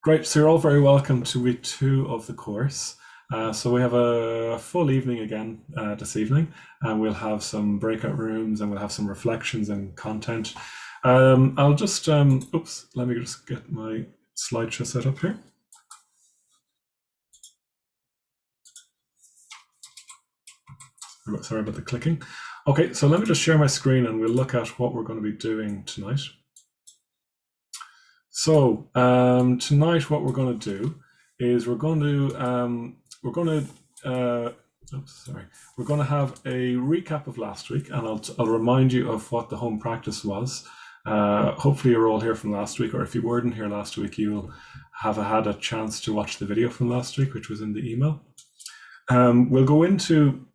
Great. So you're all very welcome to week 2 of the course. So we have a full evening again this evening, and we'll have some breakout rooms and we'll have some reflections and content. I'll just, oops, let me just get my slideshow set up here. Sorry about the clicking. Okay, so let me just share my screen and we'll look at what we're going to be doing tonight. So tonight, what we're going to do is we're going to have a recap of last week, and I'll remind you of what the home practice was. Hopefully, you're all here from last week, or if you weren't here last week, you'll have had a chance to watch the video from last week, which was in the email. We'll go into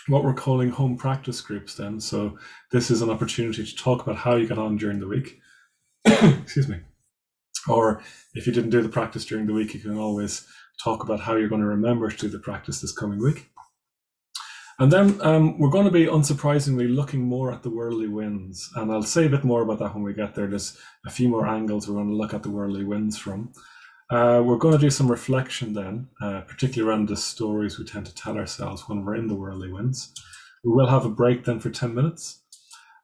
what we're calling home practice groups then. So this is an opportunity to talk about how you got on during the week. Excuse me. Or if you didn't do the practice during the week, you can always talk about how you're going to remember to do the practice this coming week. And then we're going to be, unsurprisingly, looking more at the worldly winds. And I'll say a bit more about that when we get there. There's a few more angles we're going to look at the worldly winds from. We're going to do some reflection then, particularly around the stories we tend to tell ourselves when we're in the worldly winds. We will have a break then for 10 minutes.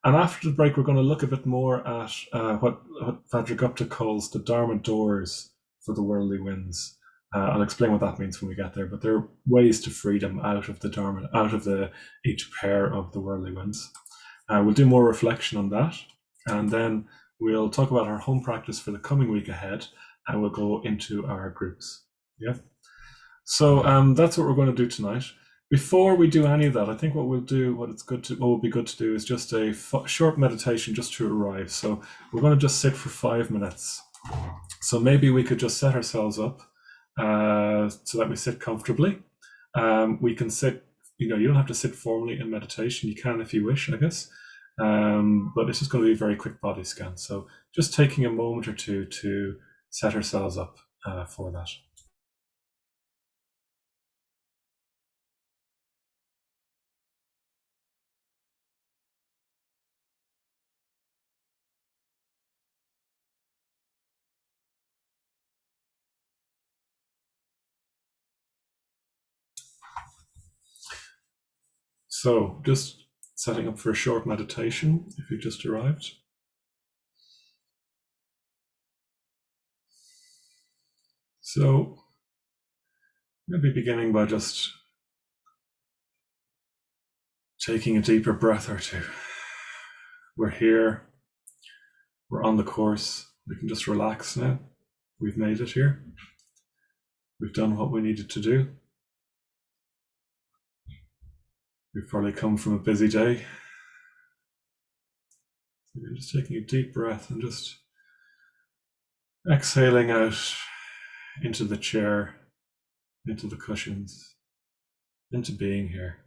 And after the break, we're going to look a bit more at what Vajrashura calls the Dharma doors for the worldly winds. I'll explain what that means when we get there, but there are ways to freedom out of the Dharma, out of each pair of the worldly winds. We'll do more reflection on that, and then we'll talk about our home practice for the coming week ahead, and we'll go into our groups. Yeah. So that's what we're going to do tonight. Before we do any of that, I think what would be good to do is just a short meditation just to arrive. So we're going to just sit for 5 minutes. So maybe we could just set ourselves up so that we sit comfortably. We can sit, you don't have to sit formally in meditation. You can if you wish, I guess. But it's just going to be a very quick body scan. So just taking a moment or two to set ourselves up for that. So just setting up for a short meditation if you just arrived. So maybe beginning by just taking a deeper breath or two. We're here, we're on the course, we can just relax now. We've made it here. We've done what we needed to do. We've probably come from a busy day. So you're just taking a deep breath and just exhaling out into the chair, into the cushions, into being here.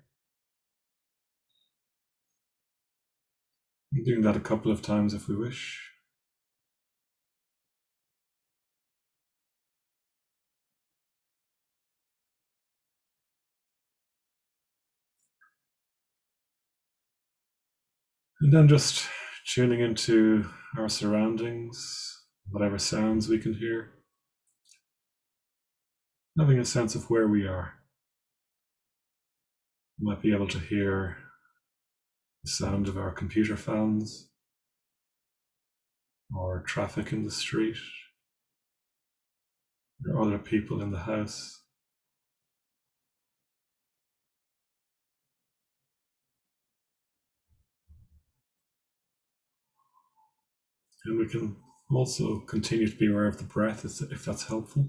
And doing that a couple of times if we wish. And then just tuning into our surroundings, whatever sounds we can hear. Having a sense of where we are. You might be able to hear the sound of our computer fans, or traffic in the street, or other people in the house. And we can also continue to be aware of the breath if that's helpful.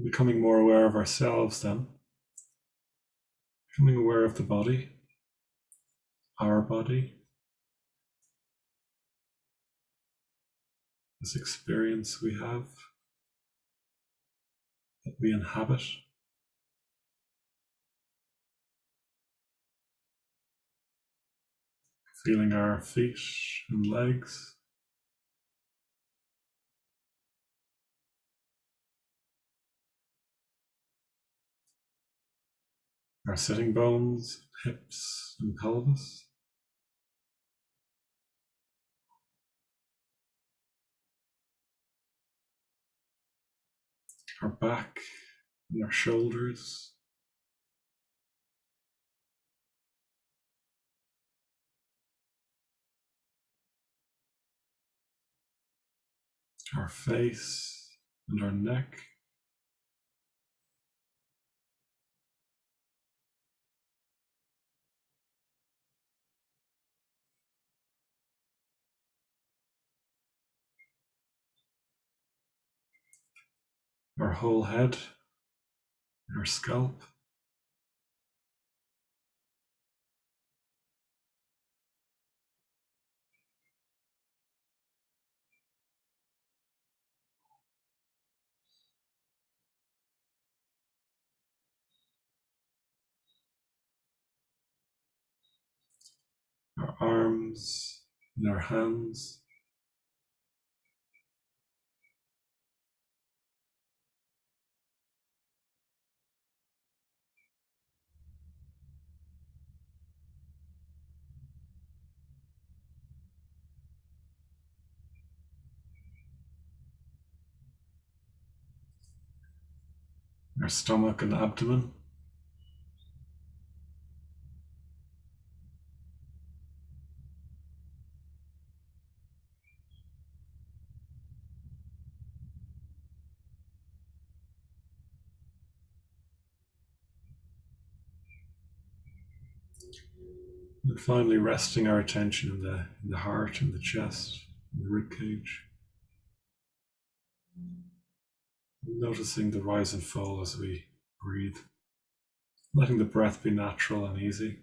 Becoming more aware of ourselves then. Becoming aware of the body, our body, this experience we have, that we inhabit. Feeling our feet and legs. our sitting bones, hips, and pelvis. Our back and our shoulders. Our face and our neck. Our whole head, our scalp. Our arms and our hands. Our stomach and abdomen. And finally resting our attention in the heart and the chest and the rib cage. Noticing the rise and fall as we breathe. Letting the breath be natural and easy.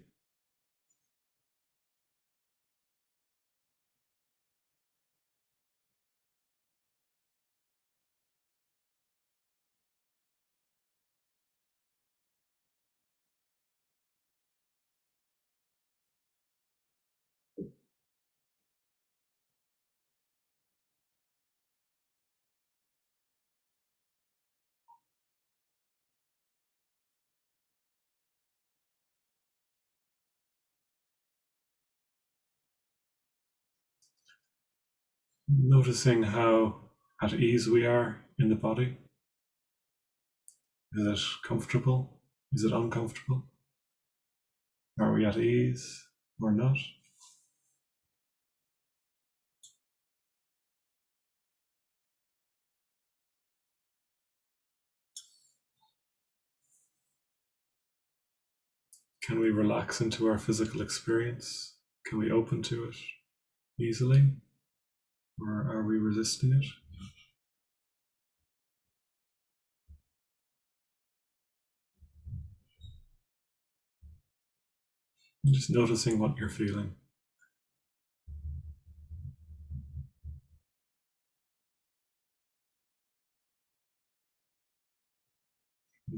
Noticing how at ease we are in the body. Is it comfortable? Is it uncomfortable? Are we at ease or not? Can we relax into our physical experience? Can we open to it easily? Or are we resisting it? Just noticing what you're feeling.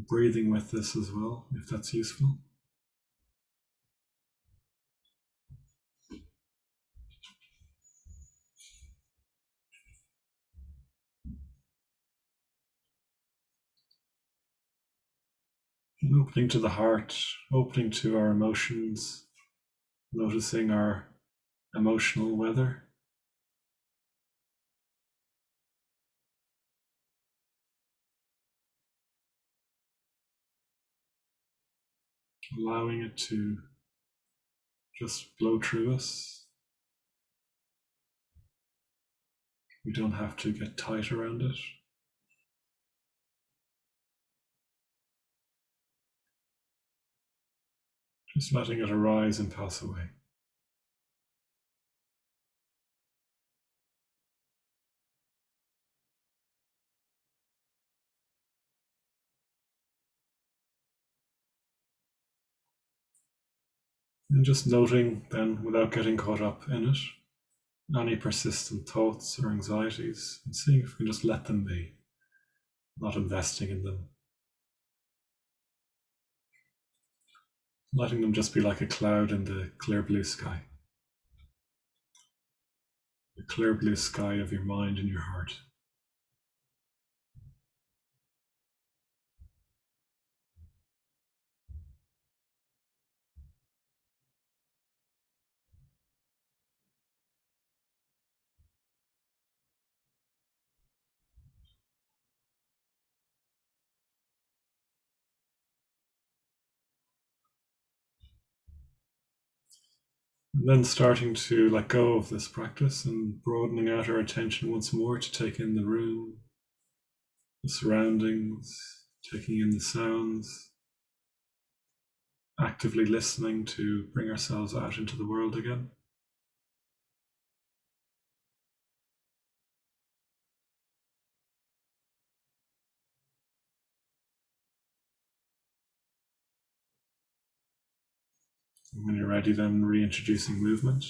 Breathing with this as well, if that's useful. And opening to the heart, opening to our emotions, noticing our emotional weather. Allowing it to just blow through us. We don't have to get tight around it. Just letting it arise and pass away. And just noting then, without getting caught up in it, any persistent thoughts or anxieties, and seeing if we can just let them be, not investing in them. Letting them just be like a cloud in the clear blue sky. The clear blue sky of your mind and your heart. And then starting to let go of this practice and broadening out our attention once more to take in the room, the surroundings, taking in the sounds, actively listening to bring ourselves out into the world again. And when you're ready, then reintroducing movement,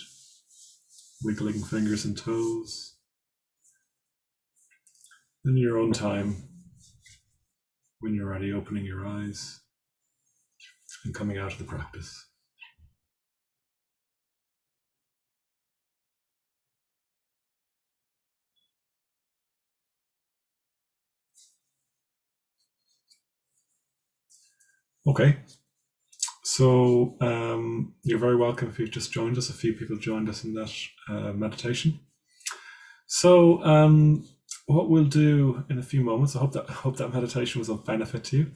wiggling fingers and toes. In your own time, when you're ready, opening your eyes and coming out of the practice. Okay, so you're very welcome if you've just joined us. A few people joined us in that meditation. So what we'll do in a few moments, I hope that meditation was of benefit to you.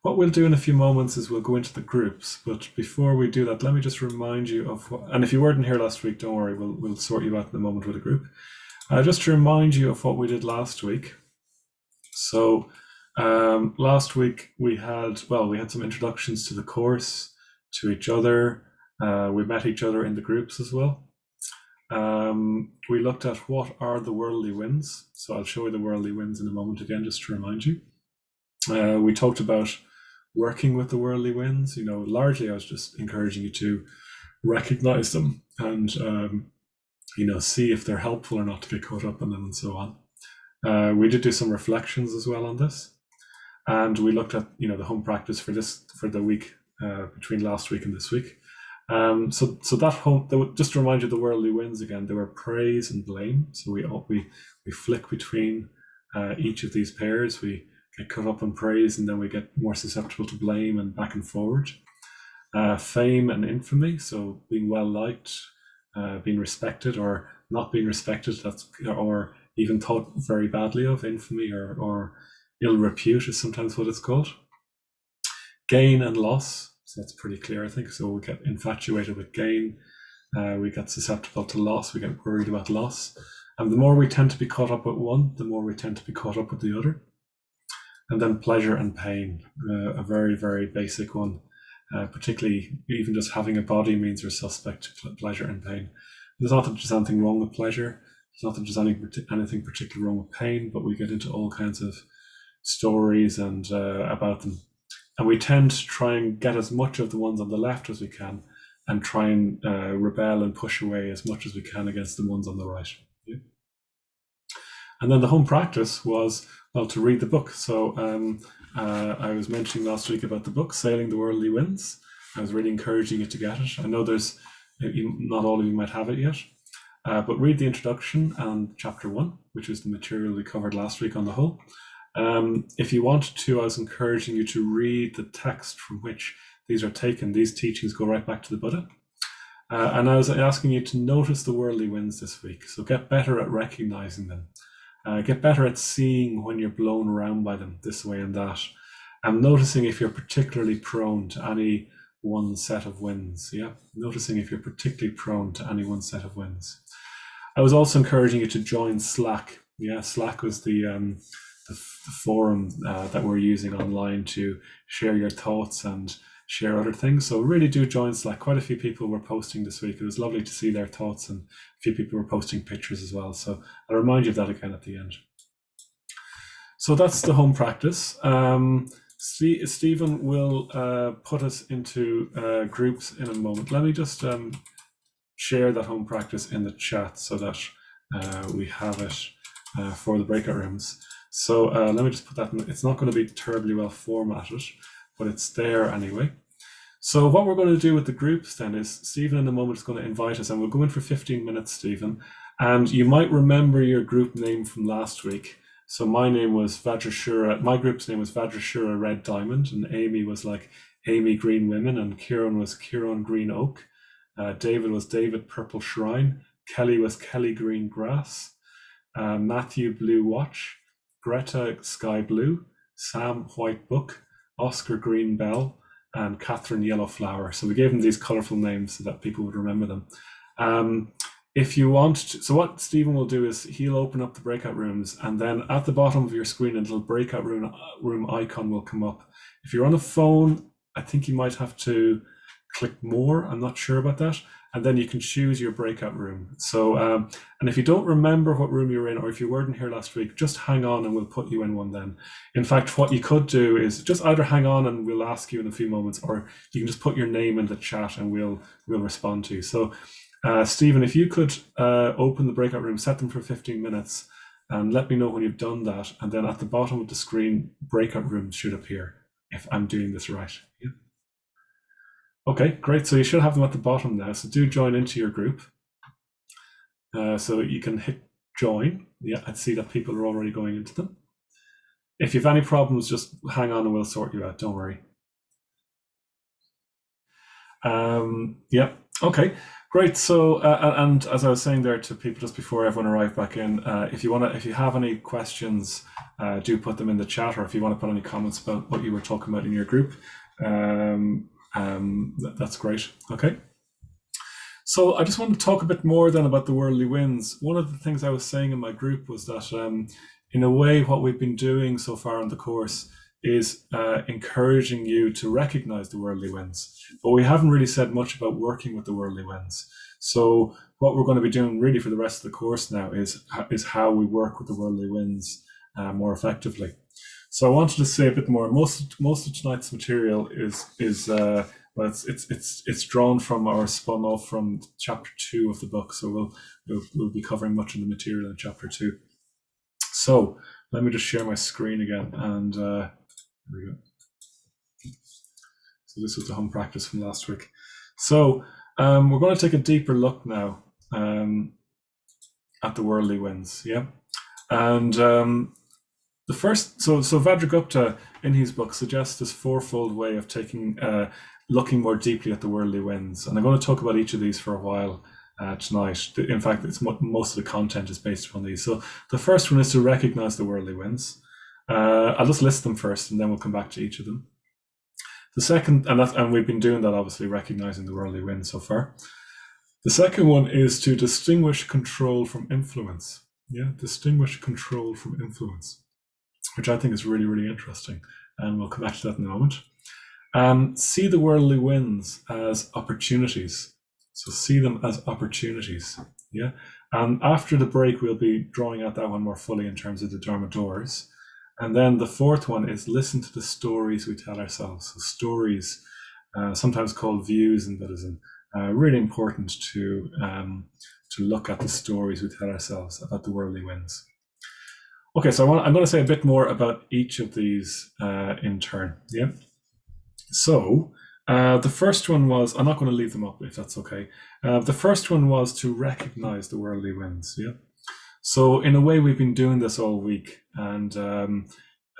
What we'll do in a few moments is we'll go into the groups, but before we do that, let me just remind you of what, and if you weren't here last week, don't worry, we'll sort you out in a moment with a group. Just to remind you of what we did last week. So last week we had some introductions to the course, to each other. We met each other in the groups as well. We looked at what are the worldly winds. So I'll show you the worldly winds in a moment again, just to remind you. We talked about working with the worldly winds. Largely I was just encouraging you to recognize them and see if they're helpful or not, to get caught up in them and so on. We did do some reflections as well on this, and we looked at the home practice for the week between last week and this week. So just to remind you, the worldly winds again, they were praise and blame. So we flick between each of these pairs. We get caught up in praise, and then we get more susceptible to blame and back and forward. Fame and infamy, so being well liked, being respected or not being respected, or even thought very badly of. Infamy or ill repute is sometimes what it's called. Gain and loss, so that's pretty clear, I think. So we get infatuated with gain, we get susceptible to loss, we get worried about loss. And the more we tend to be caught up with one, the more we tend to be caught up with the other. And then pleasure and pain, a very, very basic one. Particularly, even just having a body means you're suspect to pleasure and pain. There's not that there's anything wrong with pleasure. There's not that there's anything particularly wrong with pain, but we get into all kinds of stories and about them. And we tend to try and get as much of the ones on the left as we can, and try and rebel and push away as much as we can against the ones on the right. Yeah. And then the home practice was, to read the book. So I was mentioning last week about the book, Sailing the Worldly Winds. I was really encouraging you to get it. I know not all of you might have it yet, but read the introduction and chapter 1, which is the material we covered last week on the whole. If you wanted to, I was encouraging you to read the text from which these are taken. These teachings go right back to the Buddha. And I was asking you to notice the worldly winds this week. So get better at recognizing them. Get better at seeing when you're blown around by them this way and that. And noticing if you're particularly prone to any one set of winds. Yeah, noticing if you're particularly prone to any one set of winds. I was also encouraging you to join Slack. Yeah, Slack was the forum that we're using online to share your thoughts and share other things. So really do join Slack. Quite a few people were posting this week. It was lovely to see their thoughts, and a few people were posting pictures as well. So I'll remind you of that again at the end. So that's the home practice. Stephen will put us into groups in a moment. Let me just share that home practice in the chat so that we have it for the breakout rooms. So let me just put that in. It's not going to be terribly well formatted, but it's there anyway. So what we're going to do with the groups then is Stephen in a moment is going to invite us, and we'll go in for 15 minutes, Stephen. And you might remember your group name from last week. So my name was Vajrashura. My group's name was Vajrashura Red Diamond, and Amy was like Amy Green Women, and Kieran was Kieran Green Oak. David was David Purple Shrine. Kelly was Kelly Green Grass. Matthew Blue Watch. Greta Sky Blue. Sam White Book. Oscar Green Bell. and Catherine Yellowflower. So we gave them these colourful names so that people would remember them. If you want to, so what Stephen will do is he'll open up the breakout rooms, and then at the bottom of your screen a little breakout room icon will come up. If you're on a phone, I think you might have to click more. I'm not sure about that. And then you can choose your breakout room. So, and if you don't remember what room you're in, or if you weren't here last week, just hang on and we'll put you in one then. In fact, what you could do is just either hang on and we'll ask you in a few moments, or you can just put your name in the chat and we'll respond to you. So, Stephen, if you could open the breakout room, set them for 15 minutes, and let me know when you've done that. And then at the bottom of the screen, breakout rooms should appear, if I'm doing this right. Yeah. Okay, great. So you should have them at the bottom now. So do join into your group. So you can hit join. Yeah, I see that people are already going into them. If you have any problems, just hang on and we'll sort you out. Don't worry. Yeah, okay. Great. So, and as I was saying there to people just before everyone arrived back in, if you have any questions, do put them in the chat, or if you want to put any comments about what you were talking about in your group, that's great. Okay. So I just want to talk a bit more then about the worldly winds. One of the things I was saying in my group was that, in a way, what we've been doing so far in the course is encouraging you to recognize the worldly winds, but we haven't really said much about working with the worldly winds. So what we're going to be doing really for the rest of the course now is how we work with the worldly winds more effectively. So I wanted to say a bit more. Most of tonight's material is well, it's drawn from or spun off from chapter 2 of the book. So we'll be covering much of the material in chapter 2. So let me just share my screen again, and here we go. So this was the home practice from last week. So we're going to take a deeper look now at the worldly winds, yeah. And the first, so Vajragupta in his book suggests this fourfold way of looking more deeply at the worldly winds, and I'm going to talk about each of these for a while tonight. In fact, most of the content is based upon these. So the first one is to recognize the worldly winds. I'll just list them first, and then we'll come back to each of them. The second, and we've been doing that, obviously, recognizing the worldly winds so far. The second one is to distinguish control from influence. Yeah, distinguish control from influence, which I think is really, really interesting, and we'll come back to that in a moment. See the worldly winds as opportunities. So see them as opportunities, yeah? And after the break, we'll be drawing out that one more fully in terms of the Dharma doors. And then the fourth one is listen to the stories we tell ourselves. So stories, sometimes called views in Buddhism, really important to look at the stories we tell ourselves about the worldly winds. Okay, so I'm going to say a bit more about each of these in turn, yeah? So the first one was, I'm not going to leave them up if that's okay. The first one was to recognize the worldly winds, yeah? So in a way, we've been doing this all week, and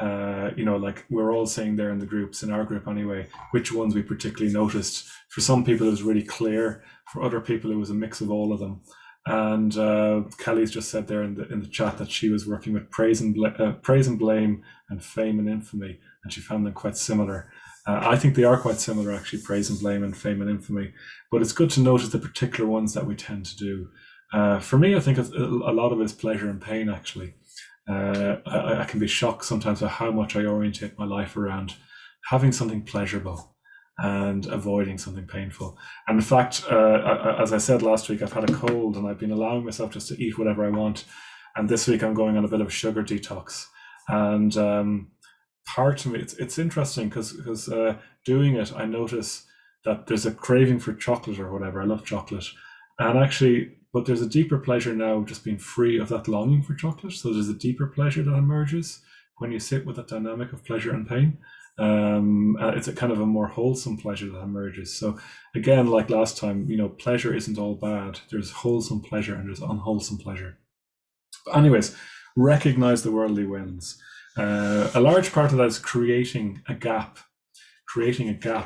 like we're all saying there in the groups, in our group anyway, which ones we particularly noticed. For some people, it was really clear. For other people, it was a mix of all of them. And Kelly's just said there in the chat that she was working with praise and blame and fame and infamy, and she found them quite similar. I think they are quite similar, actually, praise and blame and fame and infamy. But it's good to notice the particular ones that we tend to do. For me, I think a lot of it is pleasure and pain, actually. I can be shocked sometimes at how much I orientate my life around having something pleasurable and avoiding something painful. And in fact, as I said last week, I've had a cold and I've been allowing myself just to eat whatever I want. And this week I'm going on a bit of a sugar detox. And part of me, it's interesting because doing it, I notice that there's a craving for chocolate or whatever. I love chocolate. And actually, but there's a deeper pleasure now just being free of that longing for chocolate. So there's a deeper pleasure that emerges when you sit with that dynamic of pleasure and pain. It's a kind of a more wholesome pleasure that emerges. So again, like last time, pleasure isn't all bad. There's wholesome pleasure and there's unwholesome pleasure. But anyways, recognize the worldly winds. A large part of that is creating a gap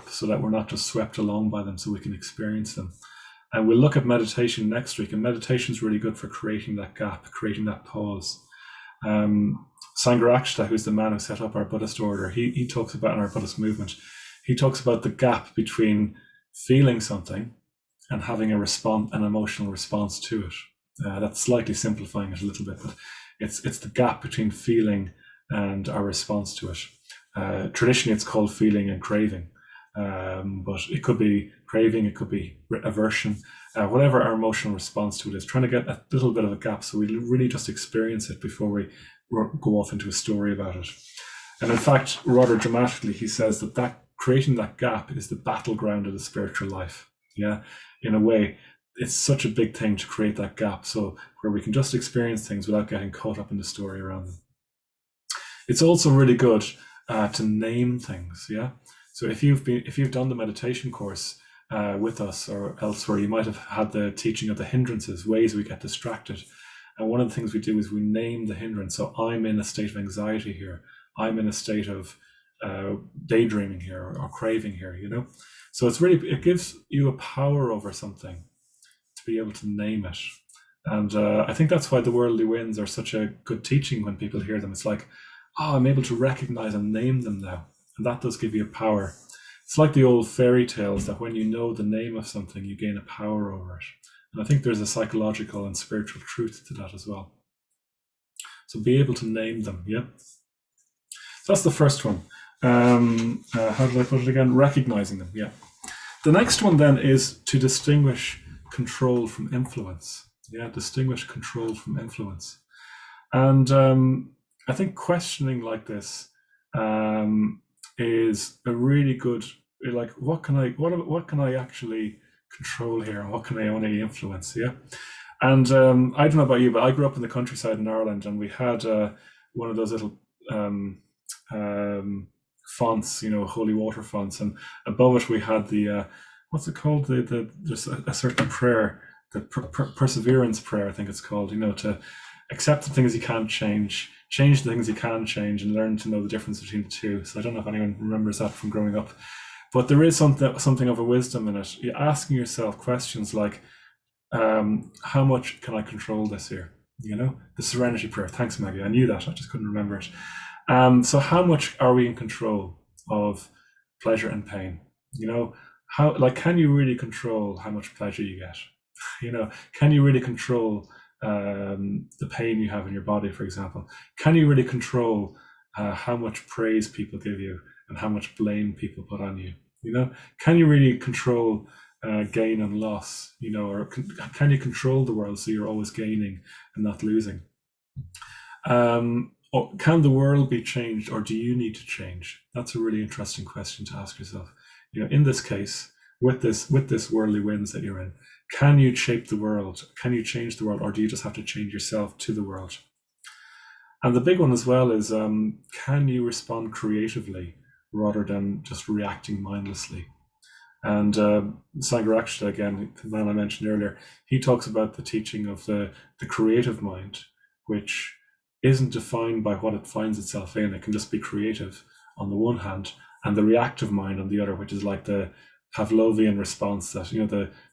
so that we're not just swept along by them, so we can experience them. And we'll look at meditation next week, and meditation is really good for creating that gap, creating that pause. Sangharakshita, who's the man who set up our Buddhist order, he talks about in our Buddhist movement, He talks about the gap between feeling something and having an emotional response to it. That's slightly simplifying it a little bit, but it's the gap between feeling and our response to it. Traditionally, it's called feeling and craving, but it could be craving, it could be aversion, whatever our emotional response to it is. Trying to get a little bit of a gap so we really just experience it before we go off into a story about it. And in fact, rather dramatically, he says that creating that gap is the battleground of the spiritual life. Yeah, in a way, it's such a big thing to create that gap, so where we can just experience things without getting caught up in the story around them. It's also really good to name things. Yeah, so if you've done the meditation course with us or elsewhere, you might have had the teaching of the hindrances, ways we get distracted. And one of the things we do is we name the hindrance. So I'm in a state of anxiety here. I'm in a state of daydreaming here or craving here, So it gives you a power over something to be able to name it. And I think that's why the worldly winds are such a good teaching when people hear them. It's like, I'm able to recognize and name them now. And that does give you a power. It's like the old fairy tales that when you know the name of something, you gain a power over it. And I think there's a psychological and spiritual truth to that as well. So be able to name them, yeah? So that's the first one. How did I put it again? Recognizing them, yeah. The next one then is to distinguish control from influence. Yeah, distinguish control from influence. And I think questioning like this is a really good, like, what can I actually control here, and what can I only influence? Yeah. And I don't know about you, but I grew up in the countryside in Ireland, and we had one of those little fonts, holy water fonts, and above it we had the what's it called? There's a certain prayer, the perseverance prayer, I think it's called. To accept the things you can't change the things you can change, and learn to know the difference between the two. So I don't know if anyone remembers that from growing up, but there is something of a wisdom in it. You're asking yourself questions like, how much can I control this here? The serenity prayer. Thanks, Maggie. I knew that. I just couldn't remember it. So how much are we in control of pleasure and pain? Can you really control how much pleasure you get? Can you really control the pain you have in your body, for example? Can you really control how much praise people give you and how much blame people put on you? Can you really control gain and loss? Or can you control the world so you're always gaining and not losing? Or can the world be changed, or do you need to change? That's a really interesting question to ask yourself. In this case, with this worldly winds that you're in, can you shape the world? Can you change the world, or do you just have to change yourself to the world? And the big one as well is, can you respond creatively rather than just reacting mindlessly? And Vajrashura, again, the man I mentioned earlier, he talks about the teaching of the creative mind, which isn't defined by what it finds itself in. It can just be creative on the one hand, and the reactive mind on the other, which is like the Pavlovian response that,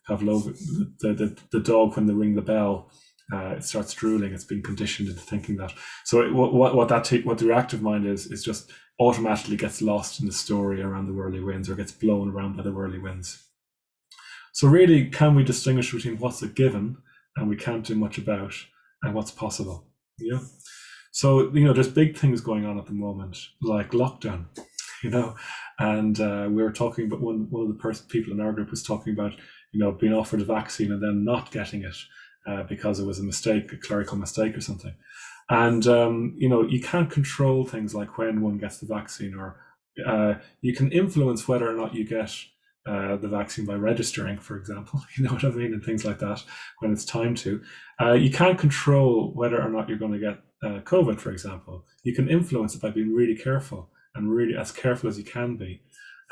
the dog, when they ring the bell, it starts drooling. It's been conditioned into thinking that. So what the reactive mind is just automatically gets lost in the story around the worldly winds, or gets blown around by the worldly winds. So really, can we distinguish between what's a given and we can't do much about, and what's possible? Yeah. So there's big things going on at the moment, like lockdown. And we were talking about one of the people in our group was talking about being offered a vaccine and then not getting it because it was a clerical mistake or something. And you can't control things like when one gets the vaccine, or you can influence whether or not you get the vaccine by registering, for example. You know what I mean, and things like that when it's time to. You can't control whether or not you're going to get COVID, for example. You can influence it by being really careful, and really as careful as you can be,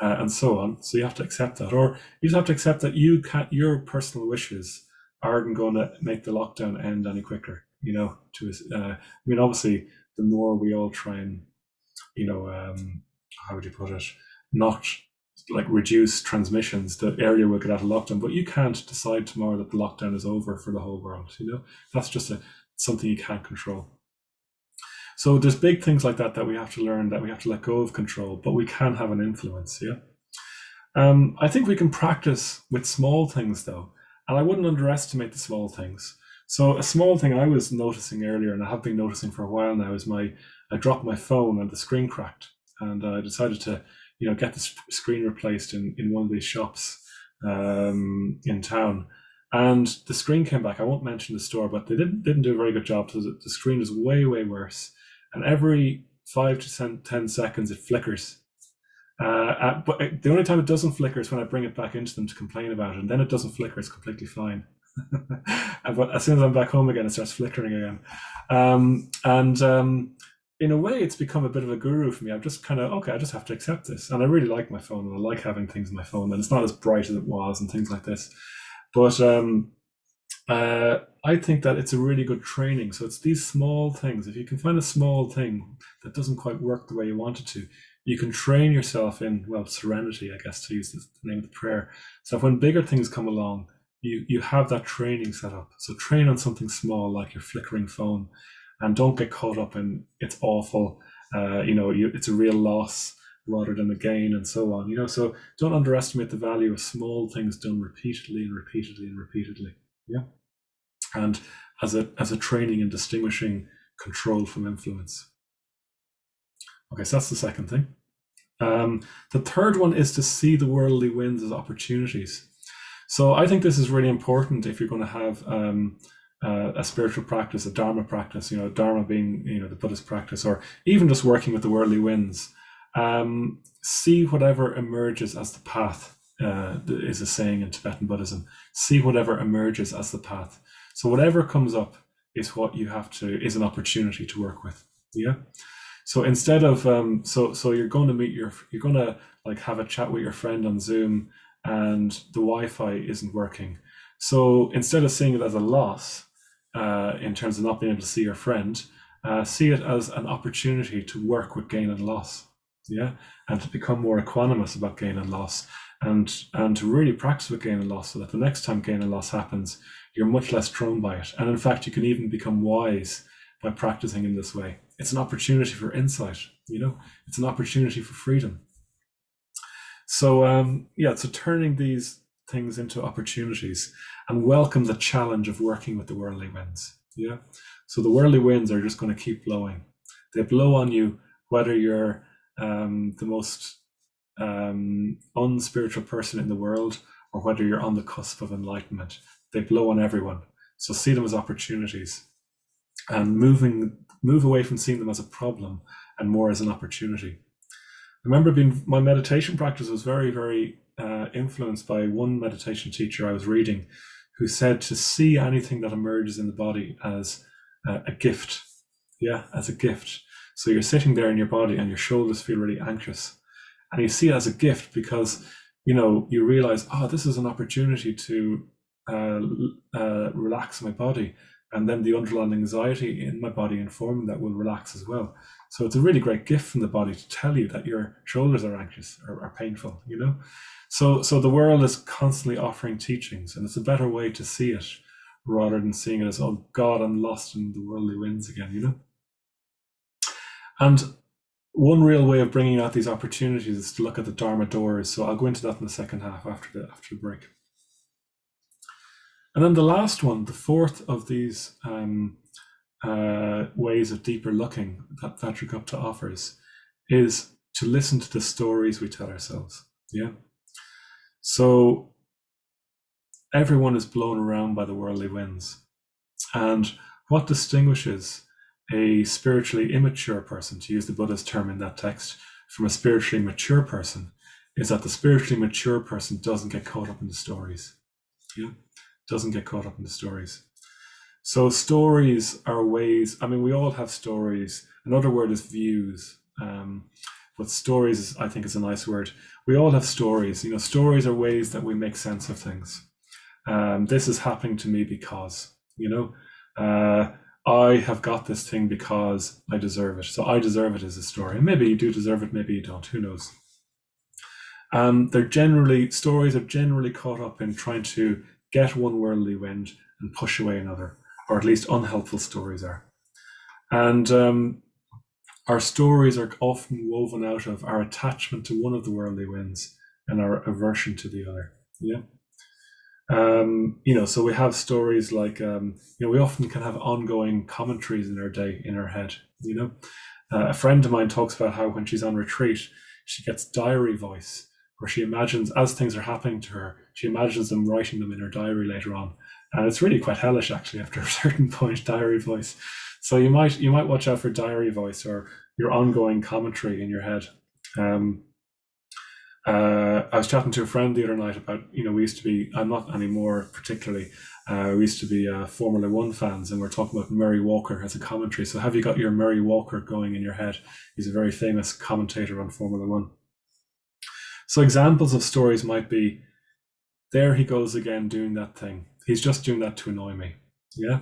and so on. So you have to accept that, or you just have to accept that your personal wishes aren't going to make the lockdown end any quicker. Obviously, the more we all try and, how would you put it, not like reduce transmissions, the earlier we'll get out of lockdown. But you can't decide tomorrow that the lockdown is over for the whole world. That's just something you can't control. So there's big things like that we have to learn, that we have to let go of control, but we can have an influence. Yeah. I think we can practice with small things though, and I wouldn't underestimate the small things. So a small thing I was noticing earlier, and I have been noticing for a while now, is I dropped my phone and the screen cracked, and I decided to, get the screen replaced in one of these shops in town, and the screen came back. I won't mention the store, but they didn't do a very good job. So the screen is way worse, and every 5 to 10 seconds it flickers. But the only time it doesn't flicker is when I bring it back into them to complain about it, and then it doesn't flicker; it's completely fine. But as soon as I'm back home again, it starts flickering again. And in a way, it's become a bit of a guru for me. I'm just kind of, okay, I just have to accept this. And I really like my phone, and I like having things on my phone, and it's not as bright as it was and things like this. But I think that it's a really good training. So it's these small things. If you can find a small thing that doesn't quite work the way you want it to, you can train yourself in, well, serenity, I guess, to use the name of the prayer. So when bigger things come along, you have that training set up. So train on something small like your flickering phone, and don't get caught up in it's awful. It's a real loss rather than a gain, and so on. So don't underestimate the value of small things done repeatedly and repeatedly and repeatedly. Yeah, and as a training in distinguishing control from influence. Okay, so that's the second thing. The third one is to see the worldly winds as opportunities. So I think this is really important if you're going to have a spiritual practice, a Dharma practice, Dharma being, the Buddhist practice, or even just working with the worldly winds. See whatever emerges as the path, is a saying in Tibetan Buddhism. See whatever emerges as the path. So whatever comes up is what you have to, is an opportunity to work with. Yeah. So instead of, so you're going to you're going to like have a chat with your friend on Zoom, and the Wi-Fi isn't working. So instead of seeing it as a loss, in terms of not being able to see your friend, see it as an opportunity to work with gain and loss. Yeah, and to become more equanimous about gain and loss, and to really practice with gain and loss, so that the next time gain and loss happens, you're much less thrown by it. And in fact, you can even become wise by practicing in this way. It's an opportunity for insight. It's an opportunity for freedom. So so turning these things into opportunities, and welcome the challenge of working with the worldly winds. Yeah. So the worldly winds are just going to keep blowing. They blow on you, whether you're the most unspiritual person in the world, or whether you're on the cusp of enlightenment. They blow on everyone. So see them as opportunities, and move away from seeing them as a problem and more as an opportunity. I remember my meditation practice was very influenced by one meditation teacher I was reading, who said to see anything that emerges in the body as a gift. Yeah, as a gift. So you're sitting there in your body and your shoulders feel really anxious, and you see it as a gift because you realize, this is an opportunity to relax my body, and then the underlying anxiety in my body informing that will relax as well. So it's a really great gift from the body to tell you that your shoulders are anxious or are painful. So the world is constantly offering teachings, and it's a better way to see it rather than seeing it as, oh God, I'm lost in the worldly winds again. And one real way of bringing out these opportunities is to look at the Dharma doors. So I'll go into that in the second half after the break. And then the last one, the fourth of these ways of deeper looking that Vajragupta offers, is to listen to the stories we tell ourselves. Yeah. So everyone is blown around by the worldly winds. And what distinguishes a spiritually immature person, to use the Buddha's term in that text, from a spiritually mature person, is that the spiritually mature person doesn't get caught up in the stories. Yeah, doesn't get caught up in the stories. So stories are ways, we all have stories. Another word is views. But stories, I think, is a nice word. We all have stories. Stories are ways that we make sense of things. This is happening to me because, I have got this thing because I deserve it. So I deserve it as a story. And maybe you do deserve it, maybe you don't, who knows? Stories are generally caught up in trying to get one worldly wind and push away another, or at least unhelpful stories are. And our stories are often woven out of our attachment to one of the worldly winds, and our aversion to the other. Yeah. So we have stories like, we often can have ongoing commentaries in our day, in our head. A friend of mine talks about how when she's on retreat, she gets diary voice, where she imagines, as things are happening to her, she imagines them writing them in her diary later on. And it's really quite hellish, actually, after a certain point, diary voice. So you might watch out for diary voice or your ongoing commentary in your head. I was chatting to a friend the other night about, we used to be, I'm not anymore particularly, we used to be Formula One fans, and we're talking about Murray Walker as a commentary. So have you got your Murray Walker going in your head? He's a very famous commentator on Formula One. So examples of stories might be, there he goes again doing that thing. He's just doing that to annoy me. Yeah.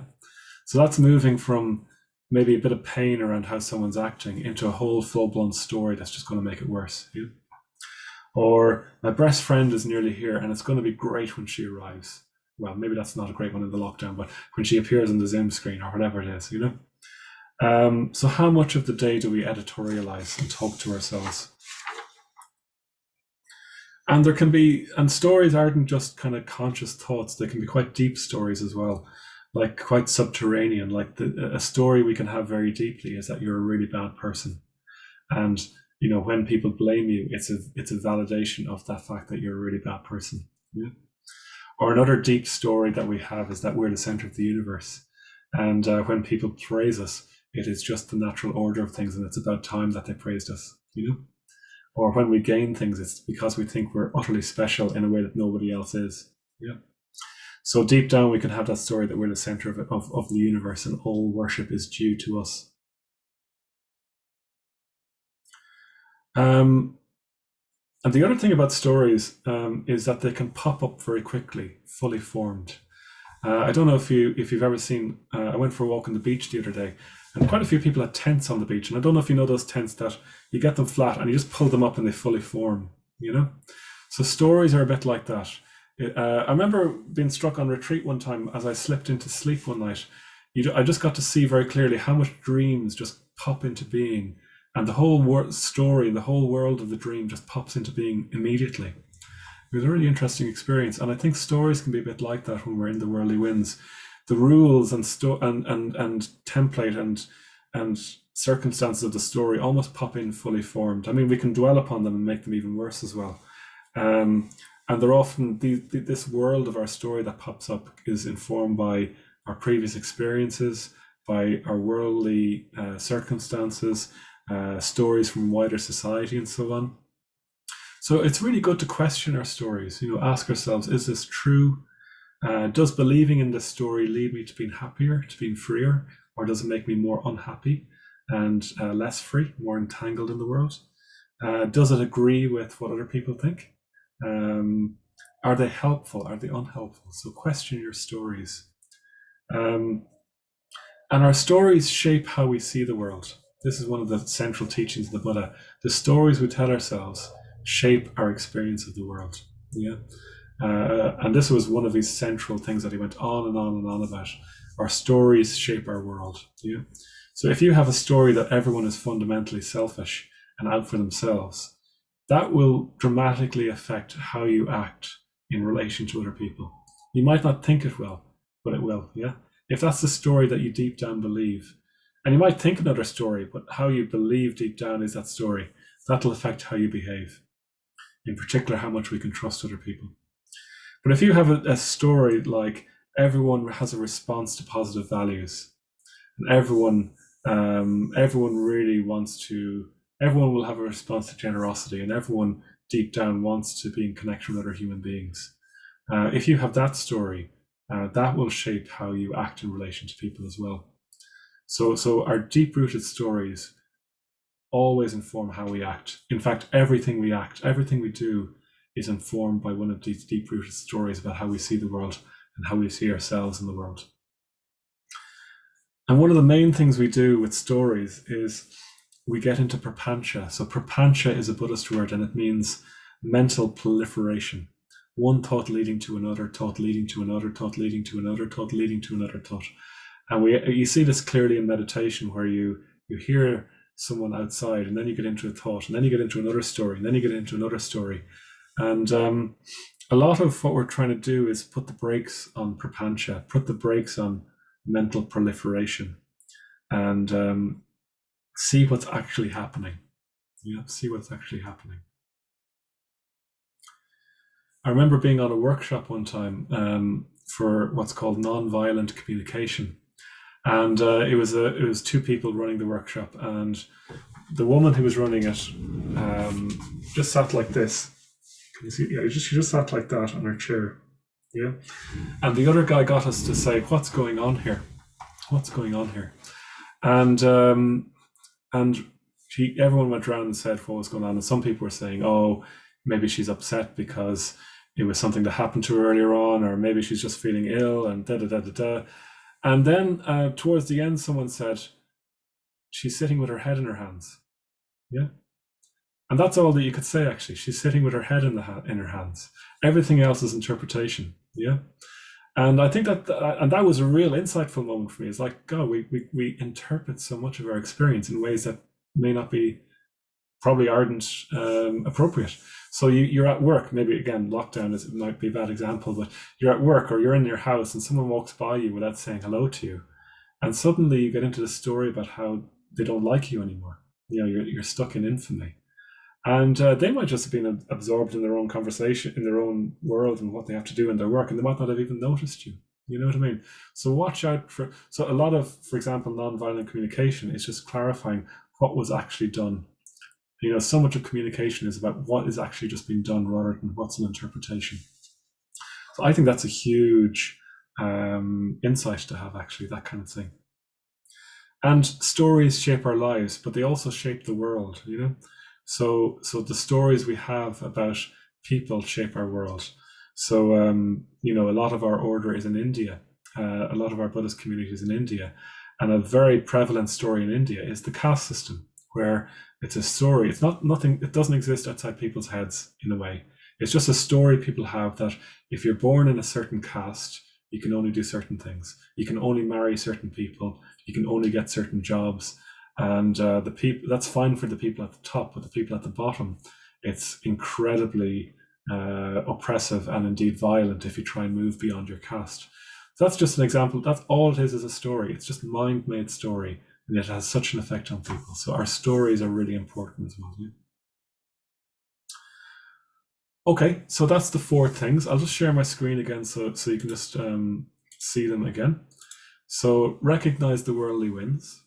So that's moving from maybe a bit of pain around how someone's acting into a whole full-blown story that's just going to make it worse. Yeah? Or my best friend is nearly here and it's going to be great when she arrives. Well, maybe that's not a great one in the lockdown, but when she appears on the Zoom screen or whatever it is, So how much of the day do we editorialize and talk to ourselves? And and stories aren't just kind of conscious thoughts, they can be quite deep stories as well, like quite subterranean. Like a story we can have very deeply is that you're a really bad person. And, when people blame you, it's a validation of that fact that you're a really bad person. Yeah. Or another deep story that we have is that we're the center of the universe. And when people praise us, it is just the natural order of things, and it's about time that they praised us, Or when we gain things, it's because we think we're utterly special in a way that nobody else is. Yeah. So deep down, we can have that story that we're the center of the universe and all worship is due to us. And the other thing about stories is that they can pop up very quickly, fully formed. I don't know if you've ever seen, I went for a walk on the beach the other day, and quite a few people had tents on the beach. And I don't know if you know those tents that you get them flat and you just pull them up and they fully form, So stories are a bit like that. I remember being struck on retreat one time as I slipped into sleep one night. I just got to see very clearly how much dreams just pop into being, and the whole story, the whole world of the dream just pops into being immediately. It was a really interesting experience, and I think stories can be a bit like that when we're in the whirly winds. The rules and template and circumstances of the story almost pop in fully formed. I mean, we can dwell upon them and make them even worse as well. And they're often this world of our story that pops up is informed by our previous experiences, by our worldly circumstances, stories from wider society, and so on. So it's really good to question our stories. Ask ourselves: is this true? Does believing in this story lead me to being happier, to being freer, or does it make me more unhappy and less free, more entangled in the world? Does it agree with what other people think? Are they helpful? Are they unhelpful? So question your stories. And our stories shape how we see the world. This is one of the central teachings of the Buddha. The stories we tell ourselves shape our experience of the world. Yeah. And this was one of these central things that he went on and on and on about. Our stories shape our world. Yeah. So if you have a story that everyone is fundamentally selfish and out for themselves, that will dramatically affect how you act in relation to other people. You might not think it will, but it will. Yeah. If that's the story that you deep down believe, and you might think another story, but how you believe deep down is that story, that'll affect how you behave. In particular, how much we can trust other people. But if you have a story like everyone has a response to positive values, and everyone really everyone will have a response to generosity, and everyone deep down wants to be in connection with other human beings. If you have that story, that will shape how you act in relation to people as well. So our deep-rooted stories always inform how we act. In fact, everything we do is informed by one of these deep-rooted stories about how we see the world and how we see ourselves in the world. And one of the main things we do with stories is we get into prapancha. So prapancha is a Buddhist word, and it means mental proliferation. One thought leading to another, thought leading to another, thought leading to another, thought leading to another thought. And you see this clearly in meditation, where you hear someone outside, and then you get into a thought, and then you get into another story, and then you get into another story. And a lot of what we're trying to do is put the brakes on prapancha, put the brakes on mental proliferation, and see what's actually happening. See what's actually happening. I remember being on a workshop one time for what's called non-violent communication, and it was two people running the workshop, and the woman who was running it just sat like this. Can you see? Yeah, she just sat like that on her chair. Yeah, and the other guy got us to say, "What's going on here? What's going on here?" And everyone went around and said what was going on, and some people were saying, "Oh, maybe she's upset because it was something that happened to her earlier on, or maybe she's just feeling ill," and da da da da da. And then towards the end, someone said, "She's sitting with her head in her hands." Yeah. And that's all that you could say, actually. She's sitting with her head in her hands. Everything else is interpretation. Yeah. And I think that was a real insightful moment for me. It's like, God, we interpret so much of our experience in ways that may not be, probably aren't appropriate. So you're at work, maybe again, lockdown might be a bad example, but you're at work or you're in your house and someone walks by you without saying hello to you. And suddenly you get into the story about how they don't like you anymore. You're stuck in infamy. And they might just have been absorbed in their own conversation, in their own world and what they have to do in their work, and they might not have even noticed you. You know what I mean? So watch out for, so a lot of, for example, non-violent communication is just clarifying what was actually done. So much of communication is about what is actually just being done rather than what's an interpretation. So I think that's a huge insight to have, actually, that kind of thing. And stories shape our lives, but they also shape the world, So the stories we have about people shape our world. So, a lot of our order is in India. A lot of our Buddhist community is in India. And a very prevalent story in India is the caste system, where it's a story. It's not nothing. It doesn't exist outside people's heads in a way. It's just a story people have that if you're born in a certain caste, you can only do certain things. You can only marry certain people. You can only get certain jobs. And the people, that's fine for the people at the top, but the people at the bottom, it's incredibly oppressive and indeed violent if you try and move beyond your caste. So that's just an example. That's all it is a story. It's just mind-made story, and it has such an effect on people. So our stories are really important as well. Yeah? Okay, so that's the four things. I'll just share my screen again so you can just see them again. So recognize the worldly winds.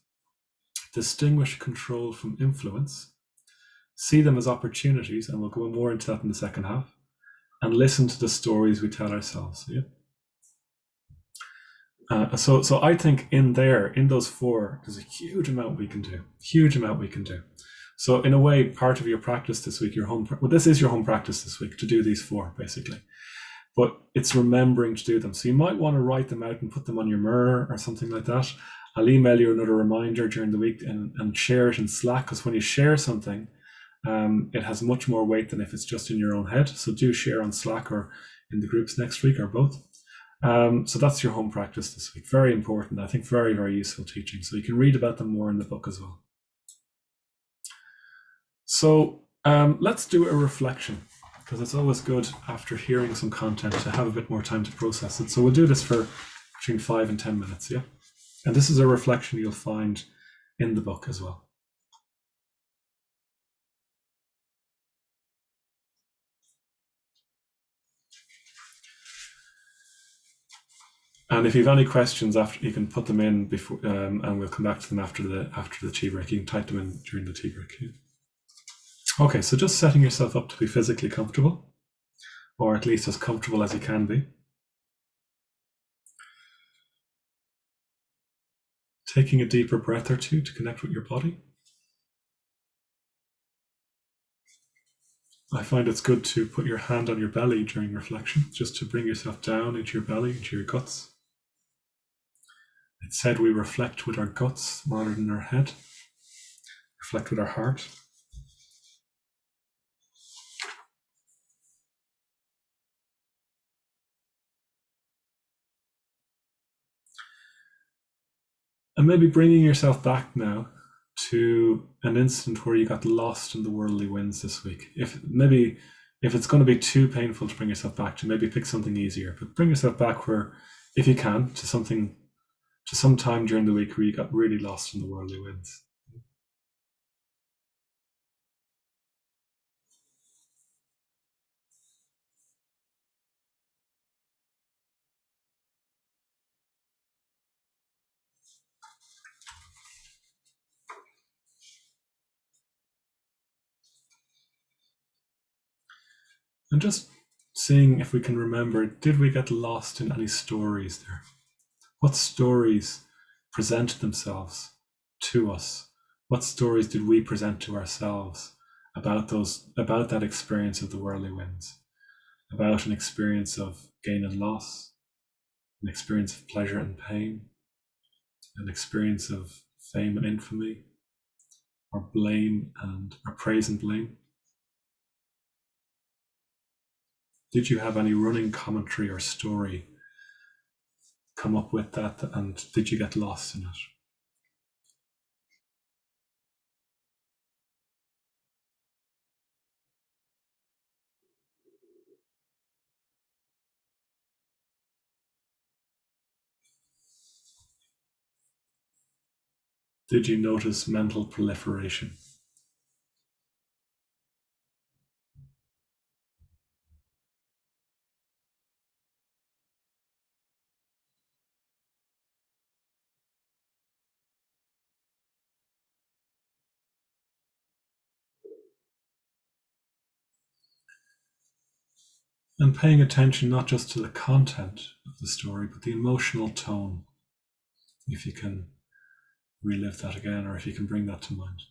Distinguish control from influence, see them as opportunities, and we'll go more into that in the second half, and listen to the stories we tell ourselves. Yeah. So I think in those four, there's a huge amount we can do. So in a way, part of your practice this week, this is your home practice this week, to do these four, basically. But it's remembering to do them. So you might want to write them out and put them on your mirror or something like that. I'll email you another reminder during the week and share it in Slack, because when you share something, it has much more weight than if it's just in your own head. So do share on Slack or in the groups next week or both. So that's your home practice this week. Very important. I think very, very useful teaching. So you can read about them more in the book as well. So let's do a reflection, because it's always good after hearing some content to have a bit more time to process it. So we'll do this for between 5 and 10 minutes. Yeah. And this is a reflection you'll find in the book as well. And if you have any questions after, you can put them in before, and we'll come back to them after the tea break. You can type them in during the tea break. Yeah. Okay, so just setting yourself up to be physically comfortable, or at least as comfortable as you can be. Taking a deeper breath or two to connect with your body. I find it's good to put your hand on your belly during reflection, just to bring yourself down into your belly, into your guts. It's said we reflect with our guts rather than our head. Reflect with our heart. And maybe bringing yourself back now to an instant where you got lost in the worldly winds this week. If maybe if it's going to be too painful to bring yourself back to, maybe pick something easier, but bring yourself back where, if you can, to something, to some time during the week where you got really lost in the worldly winds. And just seeing if we can remember, did we get lost in any stories there? What stories presented themselves to us? What stories did we present to ourselves about that experience of the worldly winds, about an experience of gain and loss, an experience of pleasure and pain, an experience of fame and infamy, or blame and or praise and blame? Did you have any running commentary or story come up with that, and did you get lost in it? Did you notice mental proliferation? And paying attention not just to the content of the story, but the emotional tone, if you can relive that again, or if you can bring that to mind.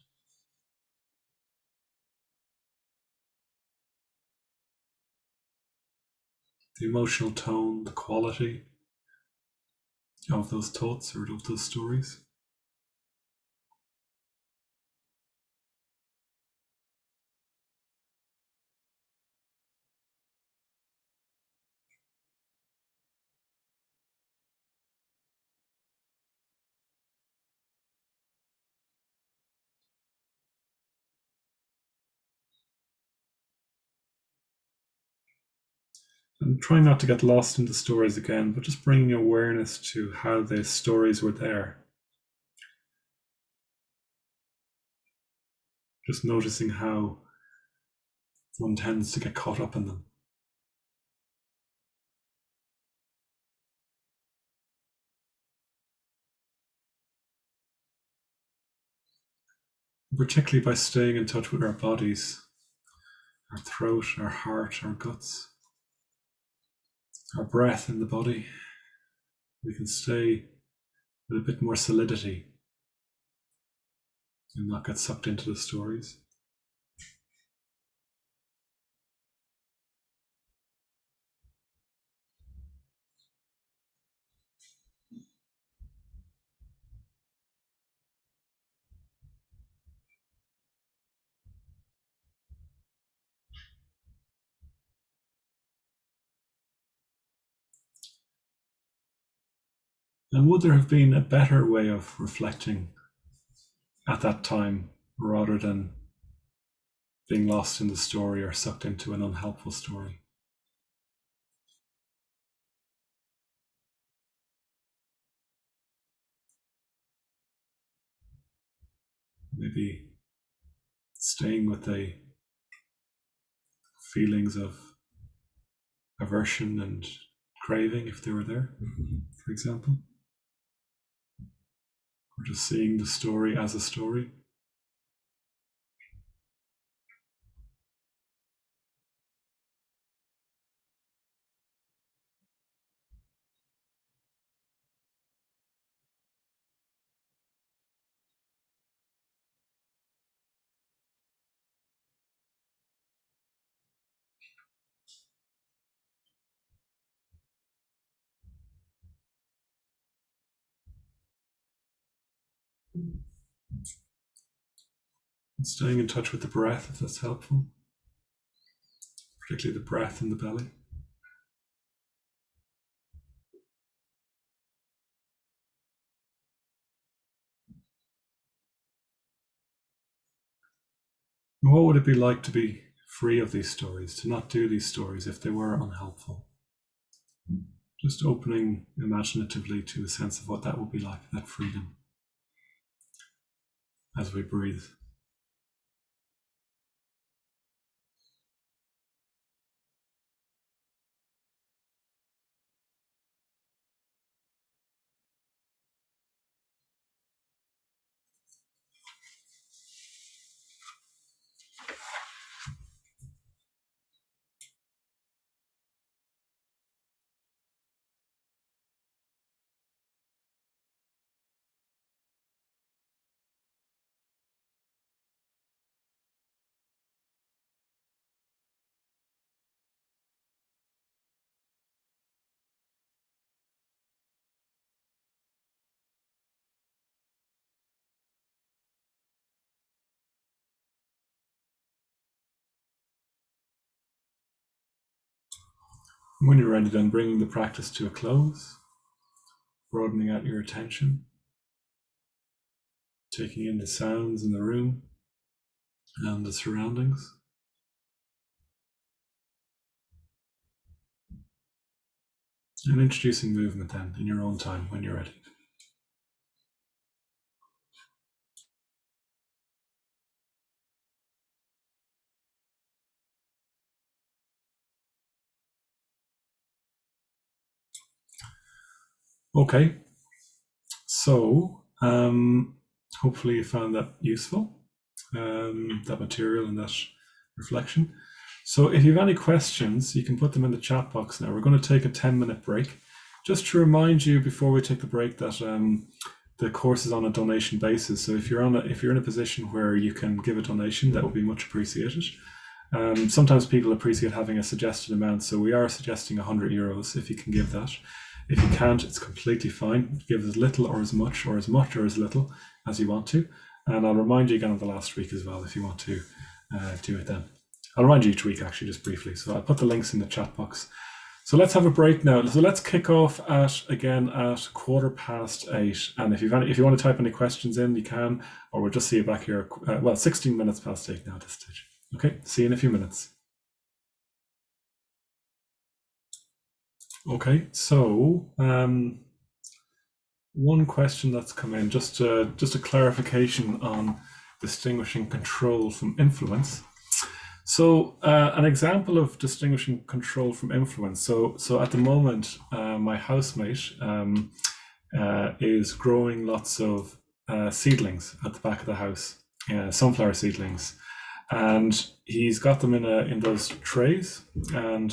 The emotional tone, the quality of those thoughts or of those stories. And trying not to get lost in the stories again, but just bringing awareness to how the stories were there. Just noticing how one tends to get caught up in them. Particularly by staying in touch with our bodies, our throat, our heart, our guts, our breath in the body, we can stay with a bit more solidity and not get sucked into the stories. And would there have been a better way of reflecting at that time rather than being lost in the story or sucked into an unhelpful story? Maybe staying with the feelings of aversion and craving, if they were there, for example, or just seeing the story as a story. And staying in touch with the breath, if that's helpful, particularly the breath in the belly. And what would it be like to be free of these stories, to not do these stories if they were unhelpful. Just opening imaginatively to a sense of what that would be like, that freedom, as we breathe. When you're ready, then bringing the practice to a close, broadening out your attention, taking in the sounds in the room and the surroundings. And introducing movement then in your own time when you're ready. Okay, so hopefully you found that useful, that material and that reflection. So if you have any questions, you can put them in the chat box now. We're going to take a 10-minute break. Just to remind you before we take the break that the course is on a donation basis. So if you're in a position where you can give a donation, that would be much appreciated. Sometimes people appreciate having a suggested amount, so we are suggesting €100 if you can give that. If you can't, it's completely fine. Give as little or as much or as little as you want to. And I'll remind you again of the last week as well if you want to do it then. I'll remind you each week actually, just briefly. So I'll put the links in the chat box. So let's have a break now. So let's kick off at 8:15. And if you want to type any questions in, you can, or we'll just see you back here. 16 minutes past 8 now at this stage. Okay, see you in a few minutes. Okay, so one question that's come in, just a clarification on distinguishing control from influence. So an example of distinguishing control from influence. So at the moment, my housemate is growing lots of seedlings at the back of the house, sunflower seedlings. And he's got them in those trays, and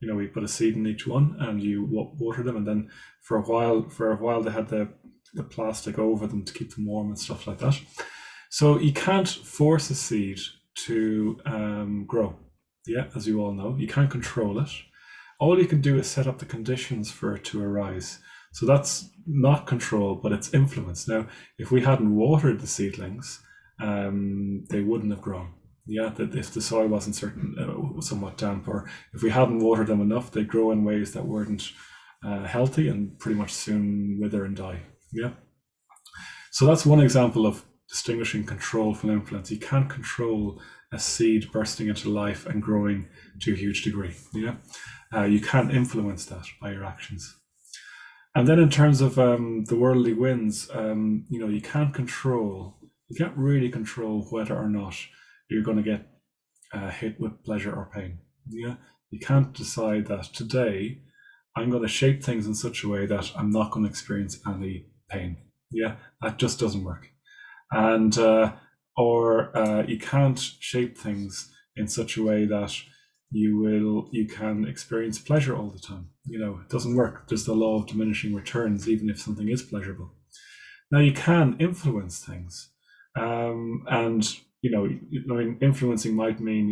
we put a seed in each one, and you water them, and then for a while they had the plastic over them to keep them warm and stuff like that. So you can't force a seed to grow. Yeah, as you all know, you can't control it. All you can do is set up the conditions for it to arise. So that's not control, but it's influence. Now, if we hadn't watered the seedlings, they wouldn't have grown. Yeah, that if the soil wasn't somewhat damp, or if we hadn't watered them enough, they'd grow in ways that weren't healthy and pretty much soon wither and die. Yeah. So that's one example of distinguishing control from influence. You can't control a seed bursting into life and growing to a huge degree. Yeah. You can't influence that by your actions. And then in terms of the worldly winds, you can't really control whether or not you're going to get hit with pleasure or pain. Yeah, you can't decide that today I'm going to shape things in such a way that I'm not going to experience any pain. Yeah, that just doesn't work. And or you can't shape things in such a way that you can experience pleasure all the time. It doesn't work. There's the law of diminishing returns, even if something is pleasurable. Now you can influence things, and influencing might mean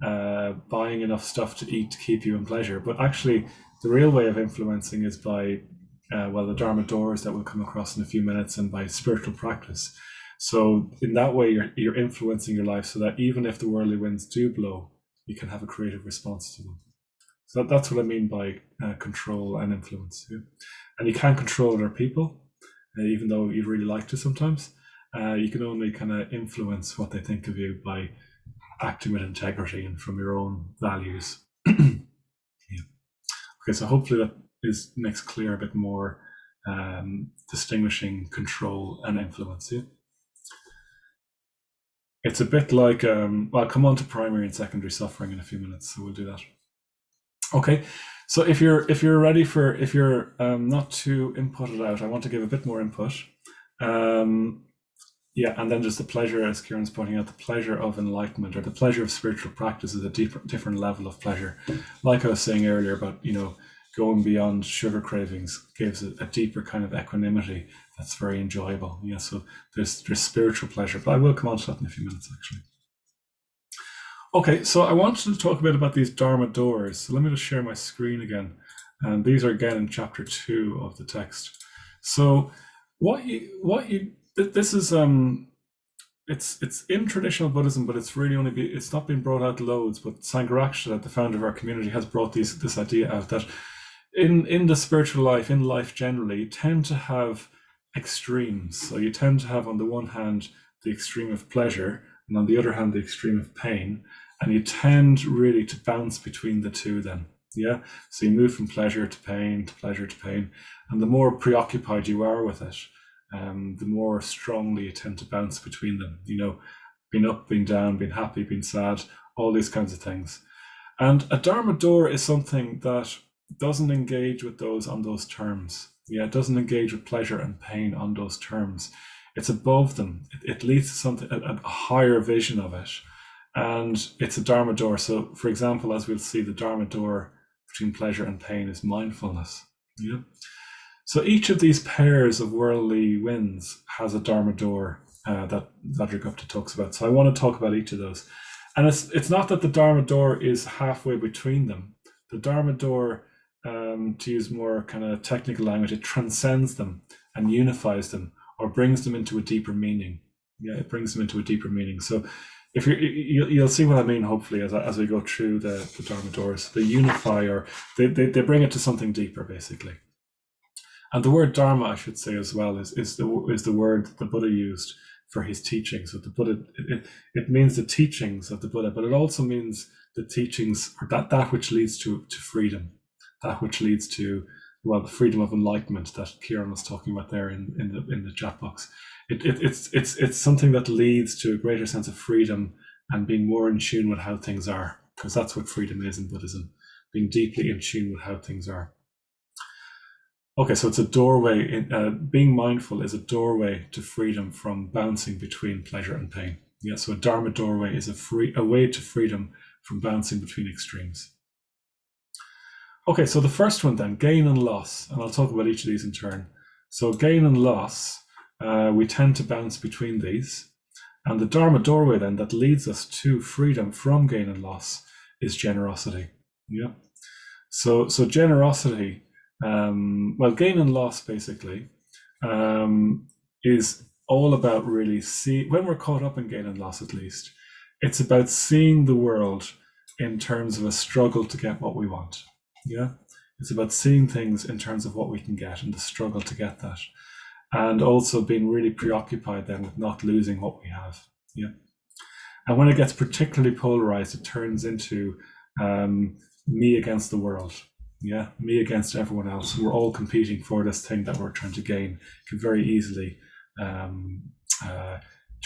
buying enough stuff to eat to keep you in pleasure. But actually, the real way of influencing is by the Dharma doors that we'll come across in a few minutes, and by spiritual practice. So in that way, you're influencing your life, so that even if the worldly winds do blow, you can have a creative response to them. So that's what I mean by control and influence. Yeah? And you can't control other people, even though you'd really like to sometimes. You can only kind of influence what they think of you by acting with integrity and from your own values. Yeah. Okay, so hopefully that makes clear a bit more, distinguishing control and influence. Yeah. It's a bit like, I'll come on to primary and secondary suffering in a few minutes, so we'll do that. Okay, so if you're ready for, if you're not too inputted out, I want to give a bit more input. Yeah, and then just the pleasure, as Kieran's pointing out, the pleasure of enlightenment or the pleasure of spiritual practice is a different level of pleasure. Like I was saying earlier about, going beyond sugar cravings gives a deeper kind of equanimity that's very enjoyable. Yeah, so there's spiritual pleasure, but I will come on to that in a few minutes, actually. Okay, so I wanted to talk a bit about these Dharma doors. So let me just share my screen again. And these are again in chapter 2 of the text. So this is it's in traditional Buddhism, but it's really it's not been brought out loads. But Sangharakshita, the founder of our community, has brought this idea out that in the spiritual life, in life generally, you tend to have extremes. So you tend to have, on the one hand, the extreme of pleasure, and on the other hand, the extreme of pain, and you tend really to bounce between the two. Then, yeah. So you move from pleasure to pain to pleasure to pain, and the more preoccupied you are with it, the more strongly you tend to bounce between them. Being up, being down, being happy, being sad, all these kinds of things. And a Dharma door is something that doesn't engage with those on those terms. Yeah, it doesn't engage with pleasure and pain on those terms. It's above them. It leads to something, a higher vision of it. And it's a Dharma door. So, for example, as we'll see, the Dharma door between pleasure and pain is mindfulness. Yeah. So each of these pairs of worldly winds has a Dharma door that Vajrashura talks about. So I want to talk about each of those. And it's not that the Dharma door is halfway between them. The Dharma door, to use more kind of technical language, it transcends them and unifies them, or brings them into a deeper meaning. Yeah, it brings them into a deeper meaning. So if you'll see what I mean, hopefully, as we go through the Dharma doors. They unify, or they bring it to something deeper, basically. And the word Dharma, I should say as well, is the word the Buddha used for his teachings. So the Buddha, it means the teachings of the Buddha, but it also means the teachings, or that which leads to freedom, that which leads to, well, the freedom of enlightenment that Kieran was talking about there in the chat box. It's something that leads to a greater sense of freedom and being more in tune with how things are, because that's what freedom is in Buddhism, being deeply in tune with how things are. Okay, so it's a doorway. Being mindful is a doorway to freedom from bouncing between pleasure and pain. Yeah, so a Dharma doorway is a way to freedom from bouncing between extremes. Okay, so the first one then, gain and loss, and I'll talk about each of these in turn. So gain and loss, we tend to bounce between these. And the Dharma doorway then that leads us to freedom from gain and loss is generosity. Yeah. So generosity, well, gain and loss basically is all about really when we're caught up in gain and loss, at least, it's about seeing the world in terms of a struggle to get what we want. Yeah, it's about seeing things in terms of what we can get and the struggle to get that, and also being really preoccupied then with not losing what we have. Yeah, and when it gets particularly polarized, it turns into me against the world. Yeah, me against everyone else. We're all competing for this thing that we're trying to gain. It can very easily turn